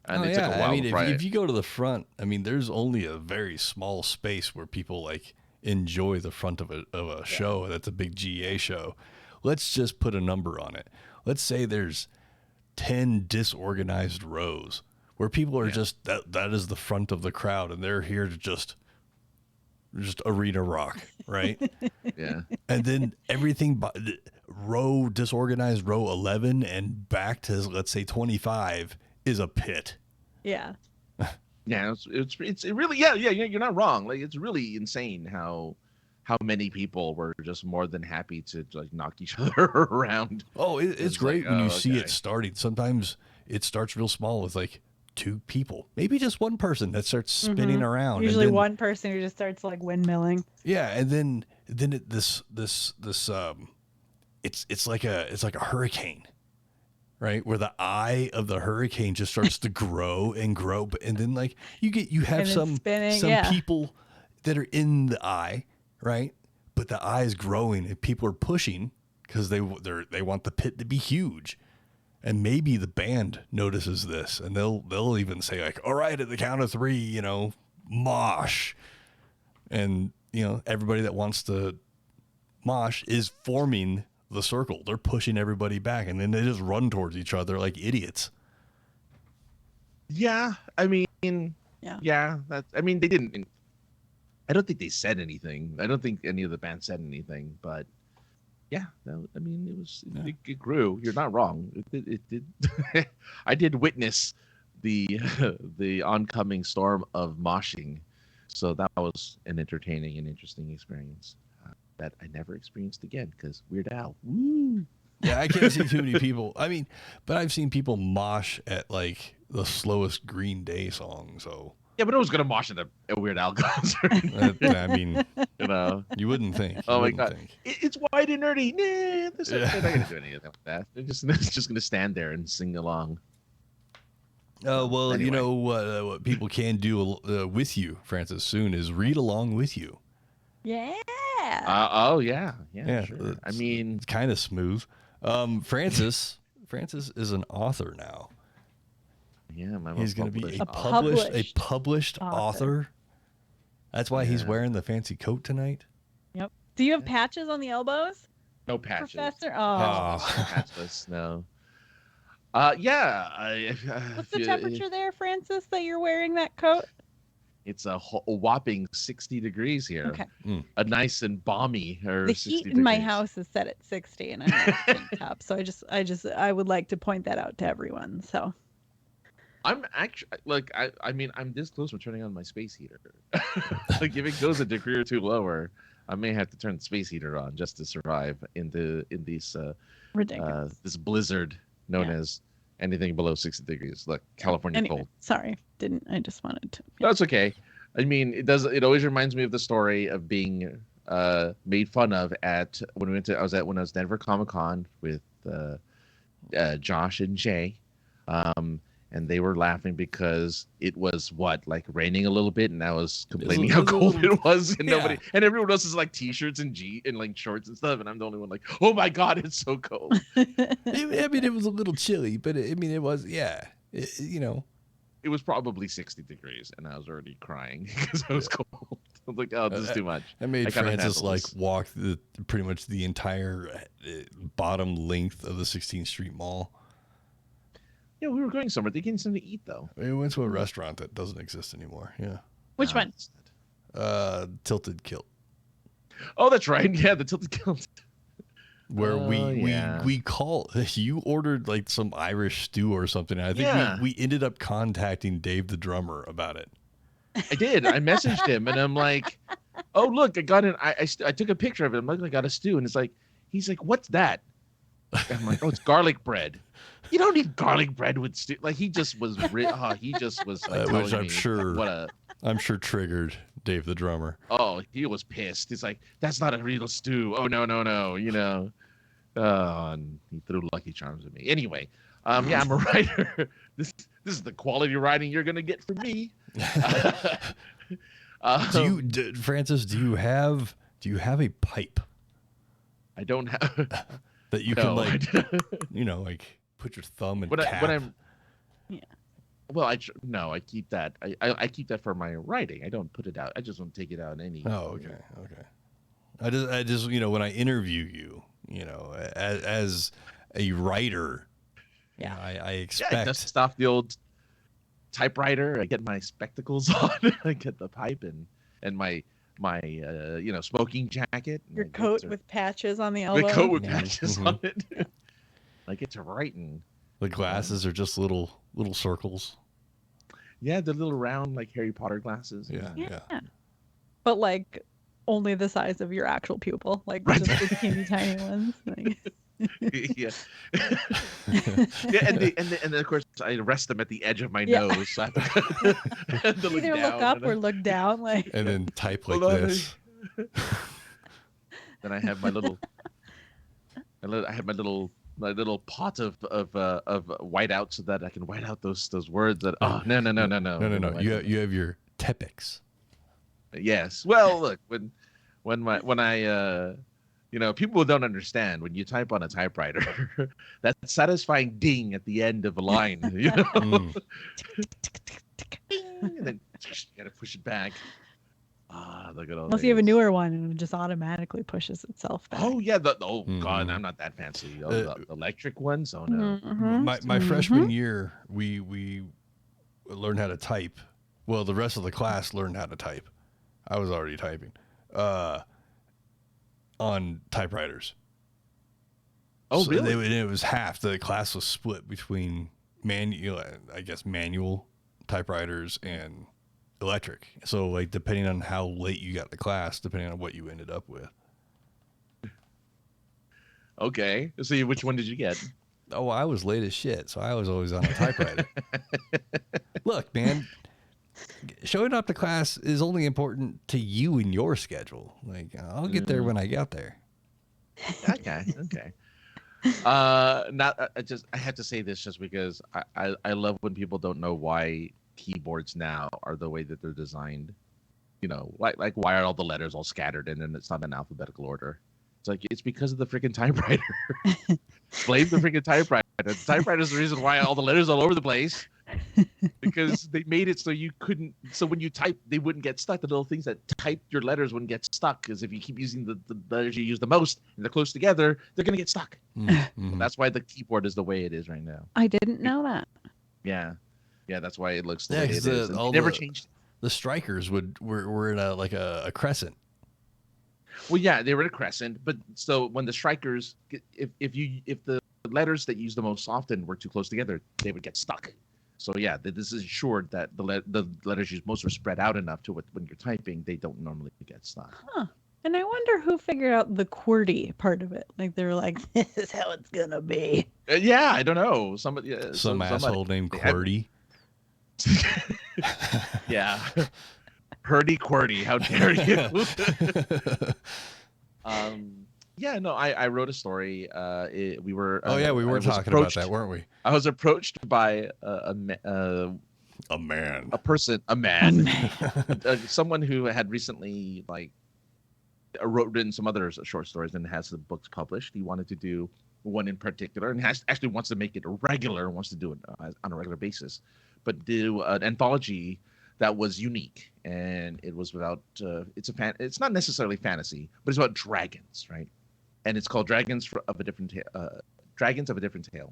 And it took a while. If you go to the front, there's only a very small space where people like enjoy the front of a show. That's a big GA show. Let's just put a number on it. Let's say there's 10 disorganized rows where people are just that is the front of the crowd, and they're here to just arena rock, right? Yeah. And then everything disorganized row 11 and back to, let's say, 25 is a pit. Yeah. Yeah, it's really you're not wrong. Like, it's really insane how many people were just more than happy to like knock each other around. Oh, it's great when you see it starting. Sometimes it starts real small with like 2 people, maybe just one person that starts spinning around. Usually one person who just starts like windmilling. Yeah, and then it's like a hurricane. Right, where the eye of the hurricane just starts to grow and grow, and then like you have some people that are in the eye, right? But the eye is growing, and people are pushing because they want the pit to be huge, and maybe the band notices this, and they'll even say like, "All right, at the count of 3, mosh," and everybody that wants to mosh is forming the circle. They're pushing everybody back, and then they just run towards each other like idiots. Yeah, they didn't. I don't think they said anything. I don't think any of the band said anything, but yeah, it grew. You're not wrong. It did. I did witness the oncoming storm of moshing, so that was an entertaining and interesting experience that I never experienced again because Weird Al. Woo! Yeah, I can't see too many people. But I've seen people mosh at like the slowest Green Day song. So yeah, but I was gonna mosh at a Weird Al concert. You wouldn't think. Oh my God, it's wide and nerdy. Nah, they're not gonna do anything like that. They're just gonna stand there and sing along. Well, anyway. What people can do with you, Francis, soon is read along with you. Yeah. Yeah, sure. It's kind of smooth. Francis is an author now. Yeah, he's going to be a published author. That's why he's wearing the fancy coat tonight. Yep. Do you have patches on the elbows? No patches. Professor? Patchless, no. Yeah. What's the temperature there, Francis, that you're wearing that coat? It's a whopping 60 degrees here. Okay. A nice and balmy. The heat in my house is set at 60, and I'm at tank top. So I would like to point that out to everyone. So. I'm actually like I mean I'm this close from turning on my space heater. Like if it goes a degree or two lower, I may have to turn the space heater on just to survive in these Ridiculous. this blizzard known Yeah. as anything below 60 degrees. Like California Anyway, cold. sorry, didn't I just wanted to. Yeah. That's okay. I mean, it always reminds me of the story of being made fun of at when we went to when I was Denver Comic Con with Josh and Jay. And they were laughing because it was like raining a little bit, and I was complaining how cold it was, and and everyone else is like t-shirts and like shorts and stuff, and I'm the only one like, oh my god, it's so cold. I mean, it was a little chilly, but it was, It was probably 60 degrees, and I was already crying because I was cold. I was like, oh, this is too much. I made gotta Francis handle like this. walk pretty much the entire bottom length of the 16th Street Mall. Yeah, we were going somewhere. They getting something to eat though. We went to a restaurant that doesn't exist anymore. Yeah. Which one? Tilted Kilt, Oh, that's right. Yeah, the tilted kilt. where yeah. we call you ordered like some Irish stew or something. I think Yeah. we ended up contacting Dave the drummer about it. I did. I messaged him, and I'm like, "Oh, look, I got it. I took a picture of it. I'm like, I got a stew, and he's like, what's that? And I'm like, oh, it's garlic bread. You don't need garlic bread with stew. Like he just was like Which telling I'm me sure what a. I'm sure triggered Dave the drummer. Oh, he was pissed. He's like, that's not a real stew. Oh no, you know. And he threw Lucky Charms at me. Anyway, yeah, I'm a writer. This is the quality writing you're gonna get from me. Francis, do you have a pipe I don't have that you no, can like put your thumb and tap? when I'm Yeah. well, I keep that. I keep that for my writing. I don't put it out. I just don't take it out any. Oh, okay. I just when I interview you, as a writer, Yeah. I Yeah, expect I dust off the old typewriter. I get my spectacles on. I get the pipe and my smoking jacket. Your I get coat to- with patches on the elbow. the coat with Mhm, patches mhm. on it. I get to write and the glasses are just little circles. yeah, the little round like Harry Potter glasses. Yeah. Yeah. But like only the size of your actual pupil, like Right. just the teeny tiny ones. Like, Yeah. Yeah, and then of course I rest them at the edge of my Yeah. nose. So I have to look either down, look up and or look down. Like And then type like Hold on. this. then I have my little pot of whiteout so that I can white out those words that no. No. You have your Tepics. Yes. Well, look, when I people don't understand when you type on a typewriter, that satisfying ding at the end of a line, Mm. and then you gotta push it back. Look at all. unless you have a newer one and it just automatically pushes itself back. Oh yeah, god, I'm not that fancy. The electric ones, oh no. Mhm. My freshman year, we learned how to type. Well, the rest of the class learned how to type. I was already typing on typewriters. Oh So really? it was half. The class was split between manual typewriters and electric. So like depending on how late you got to class, depending on what you ended up with. Okay. So which one did you get? Oh, I was late as shit, so I was always on a typewriter. Look, man, showing up to class is only important to you and your schedule. Like, I'll get there when I get there. Okay. I have to say this just because I love when people don't know why keyboards now are the way that they're designed. Like why are all the letters all scattered and then it's not in alphabetical order? It's like it's because of the freaking typewriter. Blame the freaking typewriter. The typewriter is the reason why all the letters are all over the place. Because they made it so you couldn't. So when you type, they wouldn't get stuck. The little things that type your letters wouldn't get stuck. Because if you keep using the letters you use the most and they're close together, they're gonna get stuck. Mm-hmm. That's why the keyboard is the way it is right now. I didn't know that. Yeah, that's why it looks the Yeah, way it 'cause is. all It never the- changed. The strikers were in a crescent. Well, yeah, they were in a crescent, but so when the strikers, if the letters that you use the most often were too close together, they would get stuck. So yeah, this is ensured that the letters you most are spread out enough to when you're typing, they don't normally get stuck. Huh. And I wonder who figured out the QWERTY part of it. Like they're like, this is how it's gonna be. Yeah, I don't know. Somebody, Some asshole named QWERTY. Yeah. Hurdy QWERTY, how dare you? Yeah, no, I wrote a story. We were. We were talking about that, weren't we? I was approached by a man, someone who had recently written some other short stories and has the books published. He wanted to do one in particular, and actually wants to make it regular, wants to do it on a regular basis, but do an anthology that was unique, and it was without. It's not necessarily fantasy, but it's about dragons, right? And it's called Dragons of a Different Tale,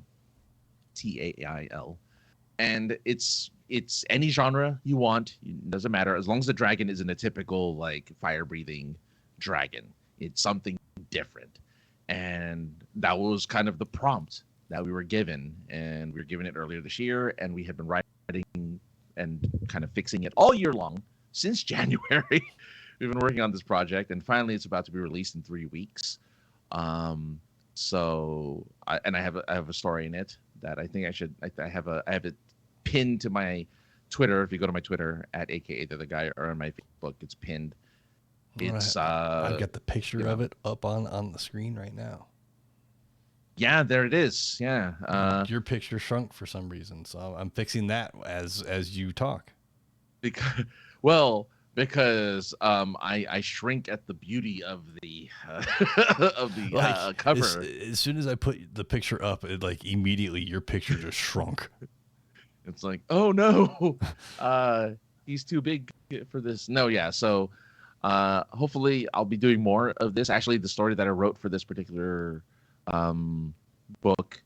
TAIL, and it's any genre you want. It doesn't matter as long as the dragon isn't a typical fire breathing dragon. It's something different, and that was kind of the prompt that we were given, and we were given it earlier this year, and we had been writing and kind of fixing it all year long since January. We've been working on this project, and finally it's about to be released in 3 weeks. So I have a story in it that I think I have it pinned to my Twitter. If you go to my Twitter at AKA the guy, or on my Facebook, it's pinned. It's I've got the picture of it up on the screen right now. Yeah, there it is. Yeah. Your picture shrunk for some reason, so I'm fixing that as you talk. Because I shrink at the beauty of the cover. As soon as I put the picture up, it immediately your picture just shrunk. It's like, oh no, he's too big for this. No, yeah. So hopefully I'll be doing more of this. Actually, the story that I wrote for this particular book,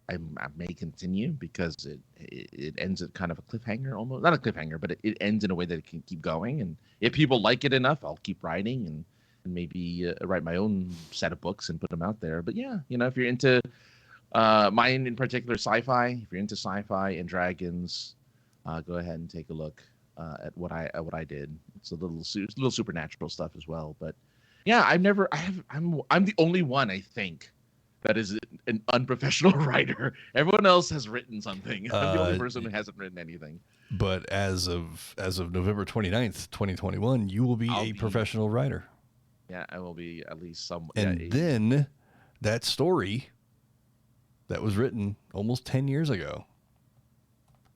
I may continue because it ends at kind of a cliffhanger, almost not a cliffhanger, but it ends in a way that it can keep going. And if people like it enough, I'll keep writing and maybe write my own set of books and put them out there. But yeah, if you're into mine in particular, sci-fi, if you're into sci-fi and dragons, go ahead and take a look at what I did. It's a little supernatural stuff as well. But yeah, I'm the only one, I think, that is an unprofessional writer. Everyone else has written something. I'm the only person who hasn't written anything. But as of November 29th, 2021, you will be a professional writer. Yeah, I will be at least some. And then that story that was written almost 10 years ago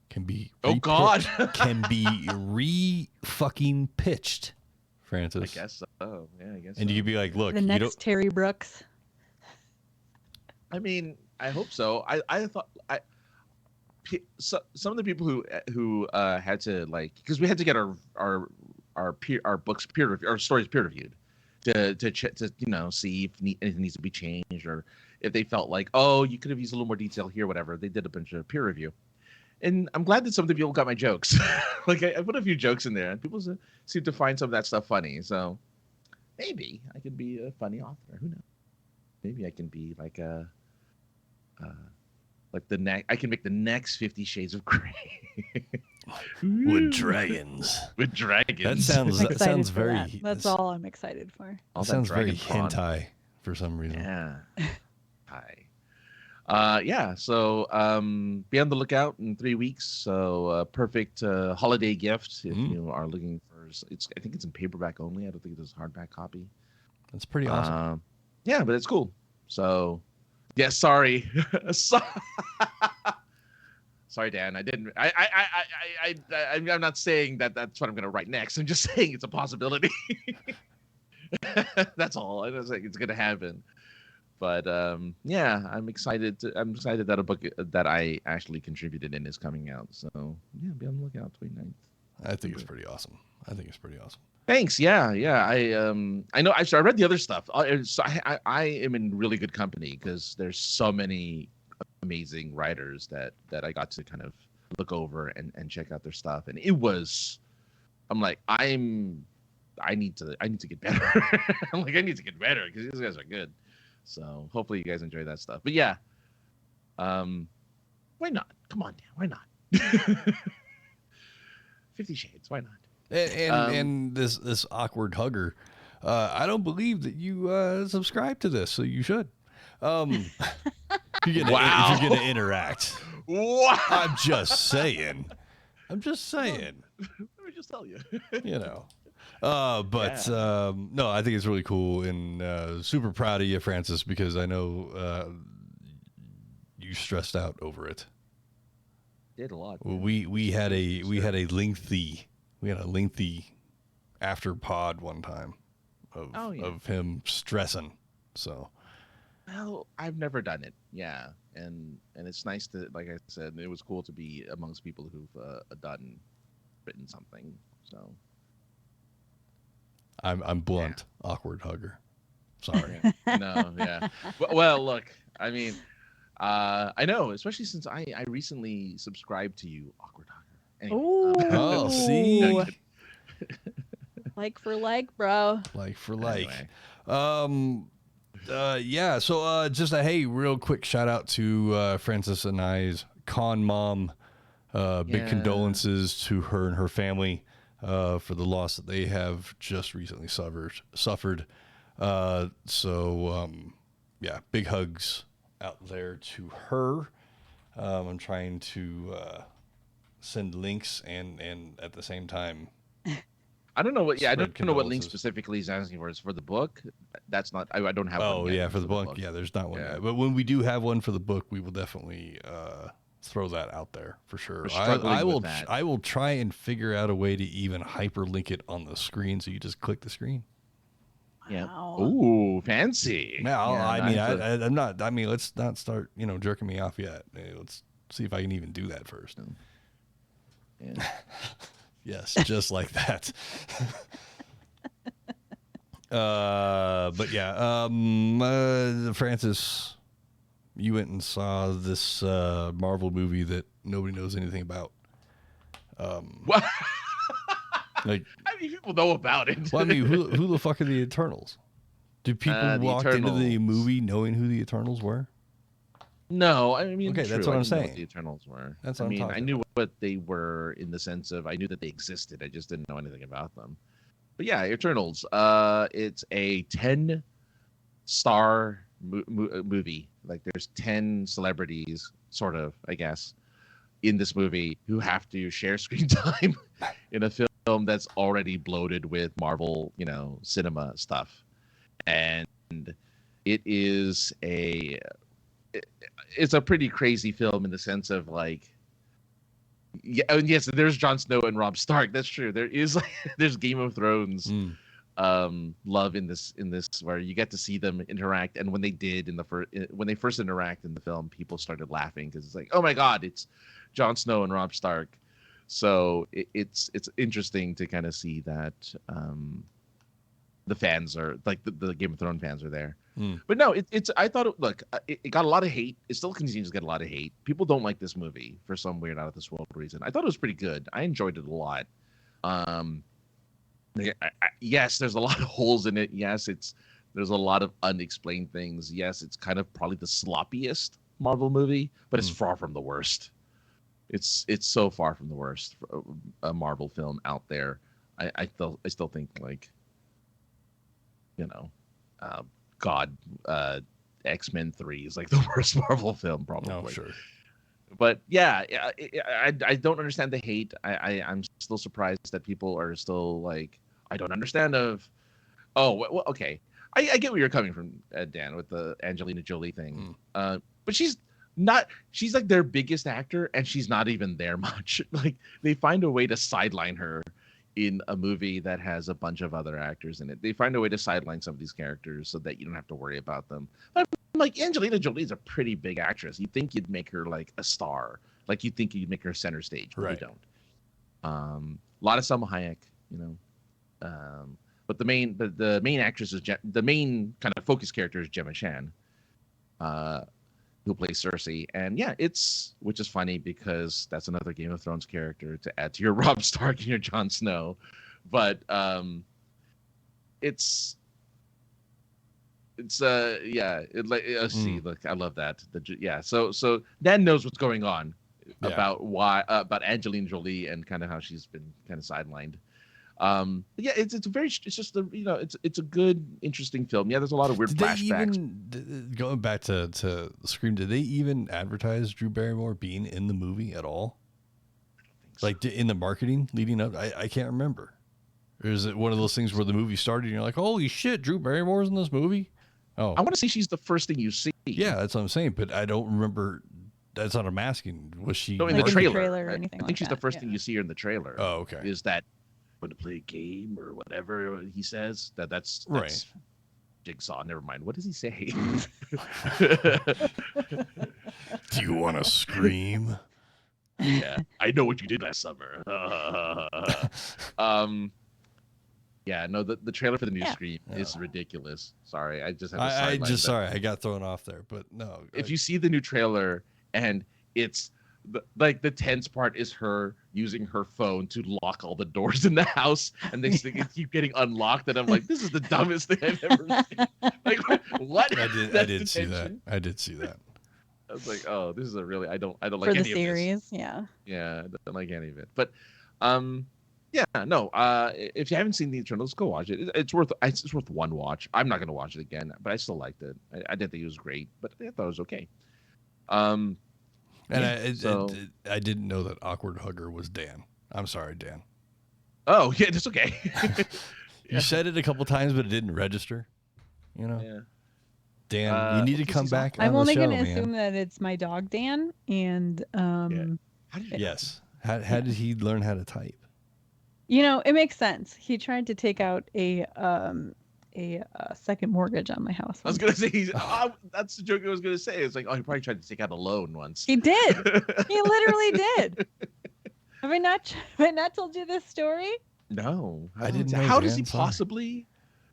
can be can be re-fucking pitched, Francis. I guess so. Yeah, I guess. And you could be like, look, the next Terry Brooks. I mean, I hope so. I thought some of the people who had to because we had to get our books peer reviewed, our stories peer reviewed to see if anything needs to be changed, or if they felt like, oh, you could have used a little more detail here, whatever. They did a bunch of peer review, and I'm glad that some of the people got my jokes. I put a few jokes in there, and people seem to find some of that stuff funny. So maybe I could be a funny author. Who knows? Maybe I can be I can make the next 50 Shades of Grey with dragons. With dragons. That sounds very. That's all I'm excited for. That sounds very hentai for some reason. Yeah. Hi. Yeah. So be on the lookout in 3 weeks. So perfect holiday gift if you are looking for. I think it's in paperback only. I don't think there's a hardback copy. That's pretty awesome. Yeah, but it's cool. So. Yeah, sorry. Sorry, Dan. I didn't. I'm not saying that that's what I'm going to write next. I'm just saying it's a possibility. That's all. I'm not saying it's going to happen. But yeah, I'm excited that a book that I actually contributed in is coming out. So yeah, be on the lookout 29th. I think it's pretty awesome. Thanks. Yeah. I know. I read the other stuff. So I am in really good company because there's so many amazing writers that I got to kind of look over and check out their stuff. And it was, I'm like, I need to get better. I'm like, I need to get better because these guys are good. So hopefully you guys enjoy that stuff. But yeah, why not? Come on, Dan. Why not? 50 Shades. Why not? And this awkward hugger. I don't believe that you subscribe to this, so you should. If you're gonna interact. Wow. I'm just saying. Let me just tell you. You know. No, I think it's really cool and super proud of you, Francis, because I know you stressed out over it. Did a lot. We had a lengthy after pod one time of him stressing. So. Well, I've never done it. Yeah, and it's nice to, like I said, it was cool to be amongst people who've written something. So. I'm blunt, awkward hugger. Sorry. No, yeah. Well, look, I mean, I know, especially since I recently subscribed to you, awkward hugger. Anyway, see, like for like, bro. Like for like. Anyway. Yeah. So just a real quick shout out to Francis and I's con mom. Big condolences to her and her family. For the loss that they have just recently suffered. Big hugs out there to her. I'm trying to send links and at the same time. I don't know what. Yeah, I don't know what link specifically he's asking for. It's for the book. That's not. I don't have. Oh yeah, for the book. Yeah, there's not one yet. But when we do have one for the book, we will definitely throw that out there for sure. I will try and figure out a way to even hyperlink it on the screen, so you just click the screen. Yeah. Wow. Ooh, fancy. I'm not. I mean, let's not start jerking me off yet. Let's see if I can even do that first. Yeah. Yes, just like that. Francis, you went and saw this Marvel movie that nobody knows anything about. What? Like, how many people know about it? Well, I mean, who the fuck are the Eternals? Do people walk into the movie knowing who the Eternals were? No, I mean, okay, that's what I'm saying. What the Eternals were. That's what I'm talking I knew what they were in the sense of I knew that they existed. I just didn't know anything about them. But yeah, Eternals. It's a 10-star movie. Like there's 10 celebrities, sort of, I guess, in this movie who have to share screen time in a film that's already bloated with Marvel, cinema stuff, and it is it's a pretty crazy film in the sense of like, yes, there's Jon Snow and Robb Stark. That's true. There is there's Game of Thrones love in this where you get to see them interact. And when they did when they first interact in the film, people started laughing because it's like, oh my God, it's Jon Snow and Robb Stark. So it's interesting to kind of see that the fans are like the Game of Thrones fans are there. But no, I thought it got a lot of hate. It still continues to get a lot of hate. People don't like this movie for some weird out of this world reason. I thought it was pretty good. I enjoyed it a lot. Yes, there's a lot of holes in it. Yes, there's a lot of unexplained things. Yes, it's kind of probably the sloppiest Marvel movie, but it's far from the worst. It's so far from the worst a Marvel film out there. I still think like, God, X-Men 3 is like the worst Marvel film probably. Oh, sure. But yeah, I don't understand the hate. I'm still surprised that people are still like, I don't understand well, okay. I get where you're coming from, Dan, with the Angelina Jolie thing. But she's like their biggest actor, and she's not even there much. Like they find a way to sideline her in a movie that has a bunch of other actors in it. They find a way to sideline some of these characters so that you don't have to worry about them. But like Angelina Jolie is a pretty big actress. You'd think you'd make her like a star. Like you'd think you'd make her center stage, but you don't. A lot of Selma Hayek, but the main actress is the main kind of focus character is Gemma Chan, who plays Cersei. And yeah, which is funny because that's another Game of Thrones character to add to your Robb Stark and your Jon Snow. But see, look, I love that. So Dan knows what's going on Yeah. about Angelina Jolie and kind of how she's been kind of sidelined. Yeah, it's just it's a good, interesting film. Yeah, there's a lot of weird Did they flashbacks. even, going back to Scream, did they even advertise Drew Barrymore being in the movie at all? Like in the marketing leading up? I can't remember. Or is it one of those things where the movie started and you're like, holy shit, Drew Barrymore's in this movie? Oh, I want to say she's the first thing you see. yeah, that's what I'm saying, but I don't remember. That's not a masking. Was she? No, in Like the in the trailer. trailer or I anything think like she's that, the first yeah. thing you see her in the trailer. Oh, okay. Is that going to play a game or whatever he says? That's Right. Jigsaw. Never mind. What does he say? Do you want to scream? Yeah, I know what you did last summer. Yeah, no, the trailer for the new Yeah. Scream is ridiculous. Sorry, I just had to I sideline just that. sorry, I got thrown off there, but no. If you see the new trailer and it's like the tense part is her using her phone to lock all the doors in the house, and they keep getting unlocked, and I'm like, this is the dumbest thing I've ever seen. Like, what? I That's did the see that. tension. I did see that. I was like, oh, this is a really I don't like For any the of this. series, yeah. Yeah, I don't like any of it. But yeah, no, if you haven't seen The Eternals, go watch it. It's worth one watch. I'm not gonna watch it again, but I still liked it. I didn't think it was great, but I thought it was okay. And so- I didn't know that Awkward Hugger was Dan. I'm sorry, Dan. Oh yeah, that's okay. You said it a couple times, but it didn't register. You know, Yeah. Dan, you need to because come he's back on I'm the only show, going to man. assume that it's my dog Dan, and How did you Yes. How did he learn how to type? you know, it makes sense. He tried to take out a second mortgage on my house. I was gonna say that's the joke I was gonna say. It's like, oh, he probably tried to take out a loan once. He did. He literally did. Have I not told you this story? No, I didn't know, How does Dan, he sorry. possibly?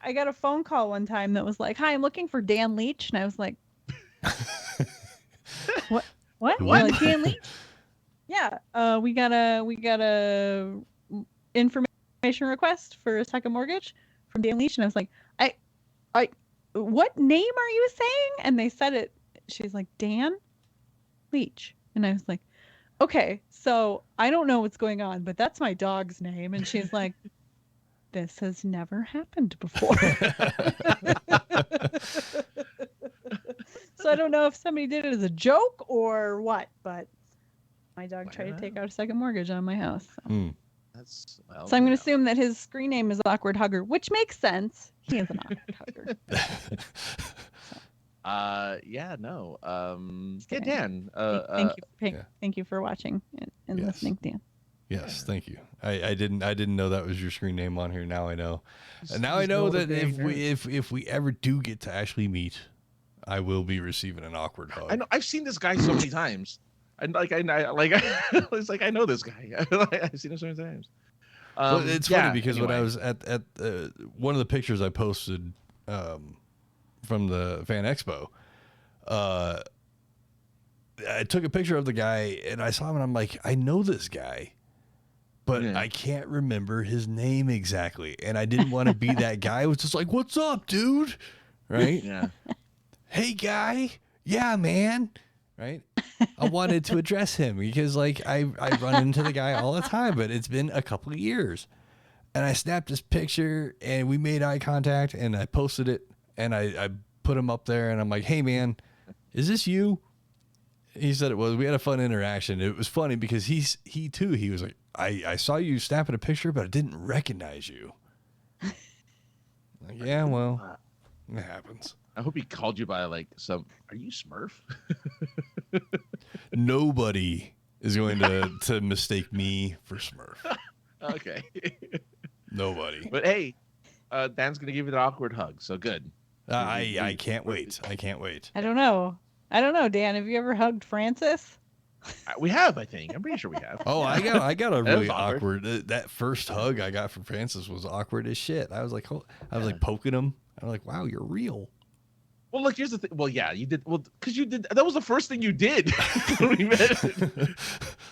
I got a phone call one time that was like, "Hi, I'm looking for Dan Leach," and I was like, "What? What? You're What? like, Dan Leach? Yeah. We got a information request for a second mortgage from Dan Leach," and I was like, I, what name are you saying? And they said it. She's like, Dan Leach, and I was like, okay, so I don't know what's going on, but that's my dog's name. And she's like, this has never happened before. So I don't know if somebody did it as a joke or what, but my dog tried to take out a second mortgage on my house. So, That's so I'm going to assume that his screen name is Awkward Hugger, which makes sense. He is an awkward hugger. Yeah, no. Yeah, kidding. Dan. Thank you for watching and Yes. listening, Dan. Yes, thank you. I didn't know that was your screen name on here. Now I know. And now I He's know no that big if we ever do get to actually meet, I will be receiving an awkward hug. I know. I've seen this guy so many times. And it's like I know this guy. I've seen him so many times. Well, it's funny yeah, because when I anyway. was at one of the pictures I posted from the Fan Expo, I took a picture of the guy and I saw him and I'm like, I know this guy, but Yeah. I can't remember his name exactly. And I didn't want to be that guy. I was just like, what's up, dude? Right? Yeah. Hey, guy. Yeah, man. Right? I wanted to address him because like I run into the guy all the time, but it's been a couple of years. And I snapped this picture and we made eye contact and I posted it and I put him up there and I'm like, hey man, is this you? He said it was. We had a fun interaction. It was funny because he was like, I saw you snapping a picture, but I didn't recognize you. Like, yeah, well, it happens. I hope he called you by like some. Are you Smurf? Nobody is going to mistake me for Smurf. Okay. Nobody. But hey, Dan's gonna give you the awkward hug. So good. I can't wait. I can't wait. I don't know, Dan. Have you ever hugged Francis? We have, I think. I'm pretty sure we have. Oh, I got a That was really awkward. that first hug I got from Francis was awkward as shit. I was like, like poking him. I was like, wow, you're real. Well, look, here's the thing. Well, yeah, you did. Well, because you did. That was the first thing you did when we met.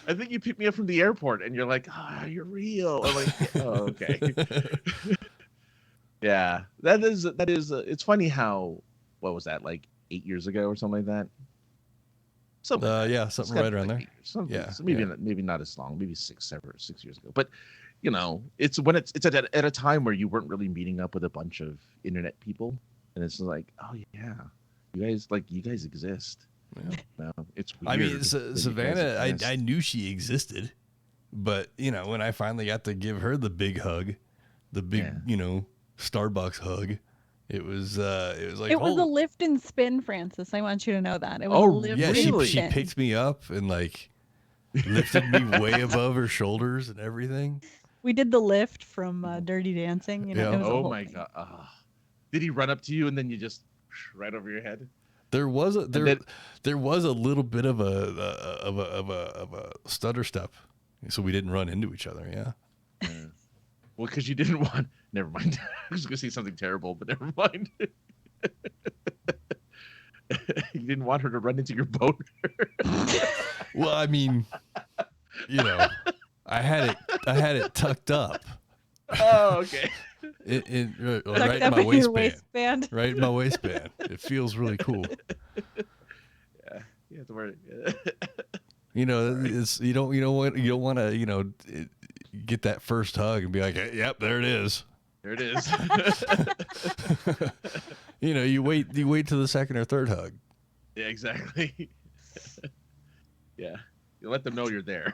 I think you picked me up from the airport, and you're like, you're real. I'm like, oh, okay. Yeah, that is. It's funny how. What was that? Like 8 years ago or something like that. Something like that. Yeah, It's something gotta right be around like there. 8 years. Something, Yeah, maybe yeah. maybe not as long, maybe 6 years ago. But you know, it's when it's at a time where you weren't really meeting up with a bunch of internet people, and it's like, oh yeah, you guys exist. Yeah. No, it's weird. I mean, that you guys Savannah, exist. I knew she existed, but you know, when I finally got to give her the big hug, the big, Yeah. you know, Starbucks hug, it was like, It was a oh, lift and spin, Francis. I want you to know that. It was Oh, a lift yeah, and really? she spin. picked me up and like lifted me way above her shoulders and everything. We did the lift from Dirty Dancing. You know, Yeah. it was a Oh whole my thing. god! Did he run up to you and then you just right over your head? There was a then- there was a little bit of a stutter step, so we didn't run into each other. Yeah. Yeah. Well, because you didn't want. Never mind. I was going to say something terrible, but never mind. You didn't want her to run into your boner. Well, I mean, you know, I had it tucked up. Oh, okay. Right Tucked in up my in your waistband. waistband. Right in my waistband. It feels really cool. Yeah, you have to wear it. You know, it's you don't want to get that first hug and be like, yep, there it is. There it is. You know, you wait till the second or third hug. Yeah, exactly. Yeah, you let them know you're there.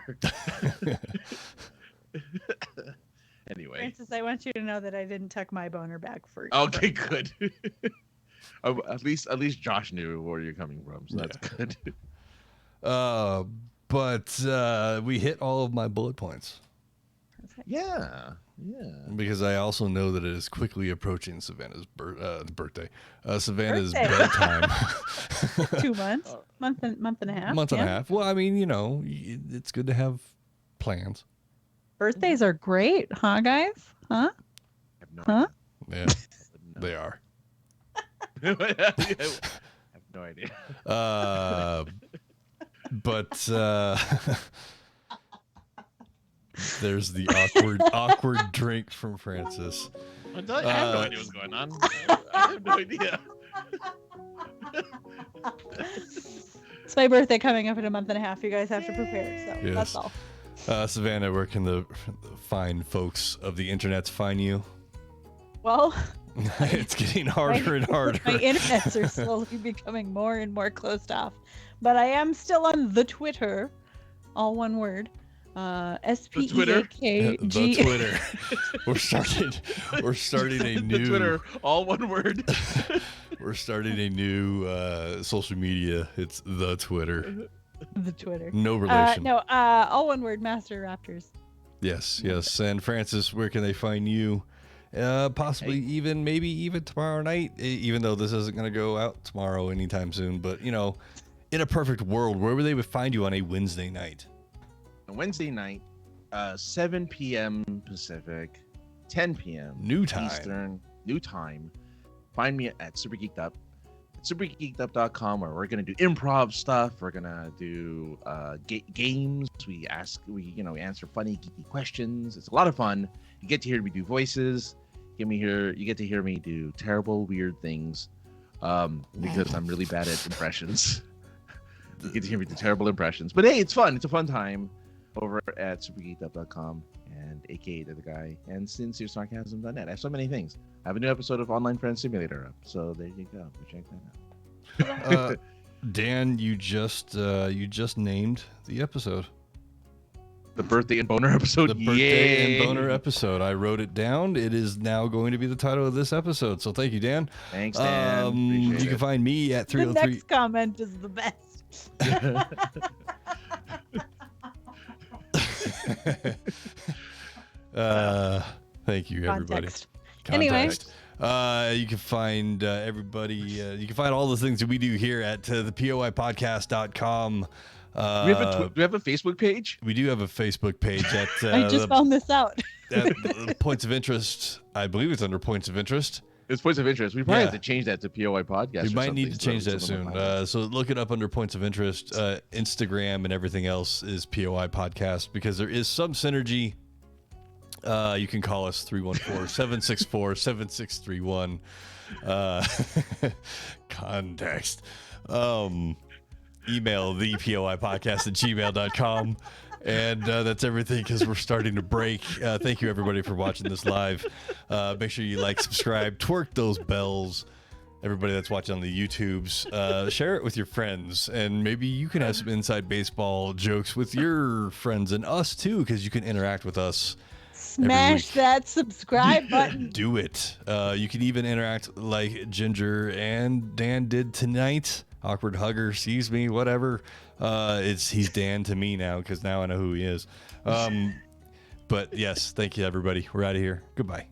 Anyway. Francis, I want you to know that I didn't tuck my boner back for you. Okay, good. At least Josh knew where you're coming from, so that's good. But we hit all of my bullet points Yeah. because I also know that it is quickly approaching Savannah's birthday. Savannah's Birthday. bedtime. 2 months, month and a half. Month and a yeah. half. Well, I mean, you know, it's good to have plans. Birthdays are great, huh, guys? Huh? I have no Huh? Yeah, they are. idea. I have no idea. But there's the awkward drink from Francis. I have no idea what's going on. I have no idea. It's my birthday coming up in a month and a half. You guys have to prepare. So Yes. that's all. Savannah, where can the fine folks of the internet find you? Well, It's getting harder and harder. my internets are slowly becoming more and more closed off. But I am still on the Twitter, all one word. SPEAKG. The Twitter. We're starting a The new Twitter, all one word. We're starting a new social media. It's the Twitter. The Twitter. No relation. No, all one word, Master Raptors. Yes. And Francis, where can they find you? Possibly maybe even tomorrow night, even though this isn't going to go out tomorrow anytime soon. But, you know, in a perfect world, where would they find you on a Wednesday night? Wednesday night, 7 p.m. Pacific, 10 p.m. New time. Eastern, new time. Find me at Super Geeked Up. SuperGeekedUp.com, where we're going to do improv stuff. We're going to do games. We answer funny, geeky questions. It's a lot of fun. You get to hear me do voices. You get to hear me do terrible, weird things because I'm really bad at impressions. You get to hear me do terrible impressions. But hey, it's fun. It's a fun time over at supergeekedup.com and aka the guy and sinceresarcasm.net. I have so many things. I have a new episode of Online Friend Simulator up, so there you go. Go check that out. Dan, you just named the episode. The birthday and boner episode. The birthday Yay! and boner episode. I wrote it down. It is now going to be the title of this episode. So thank you, Dan. Thanks, Dan. You Appreciate can find me at The 303. next comment is the best. Thank you, everybody. Context. Anyway. You can find everybody. You can find all the things that we do here at the POI Podcast.com. Do we have a Facebook page? We do have a Facebook page at I just found this out. at Points of Interest. I believe it's under Points of Interest. It's Points of Interest. We probably Yeah. have to change that to POI Podcast. We or might something, need to change so that someone soon. will find it. So look it up under Points of Interest. Instagram and everything else is POI Podcast because there is some synergy. You can call us 314-764-7631. Context. email the POI Podcast at gmail.com. And that's everything because we're starting to break. Thank you, everybody, for watching this live. Make sure you like, subscribe, twerk those bells. Everybody that's watching on the YouTubes, share it with your friends. And maybe you can have some inside baseball jokes with your friends and us, too, because you can interact with us. Smash that subscribe button. Do it. You can even interact like Ginger and Dan did tonight. Awkward hugger sees me, whatever. He's Dan to me now because now I know who he is. But yes, thank you, everybody. We're out of here. Goodbye.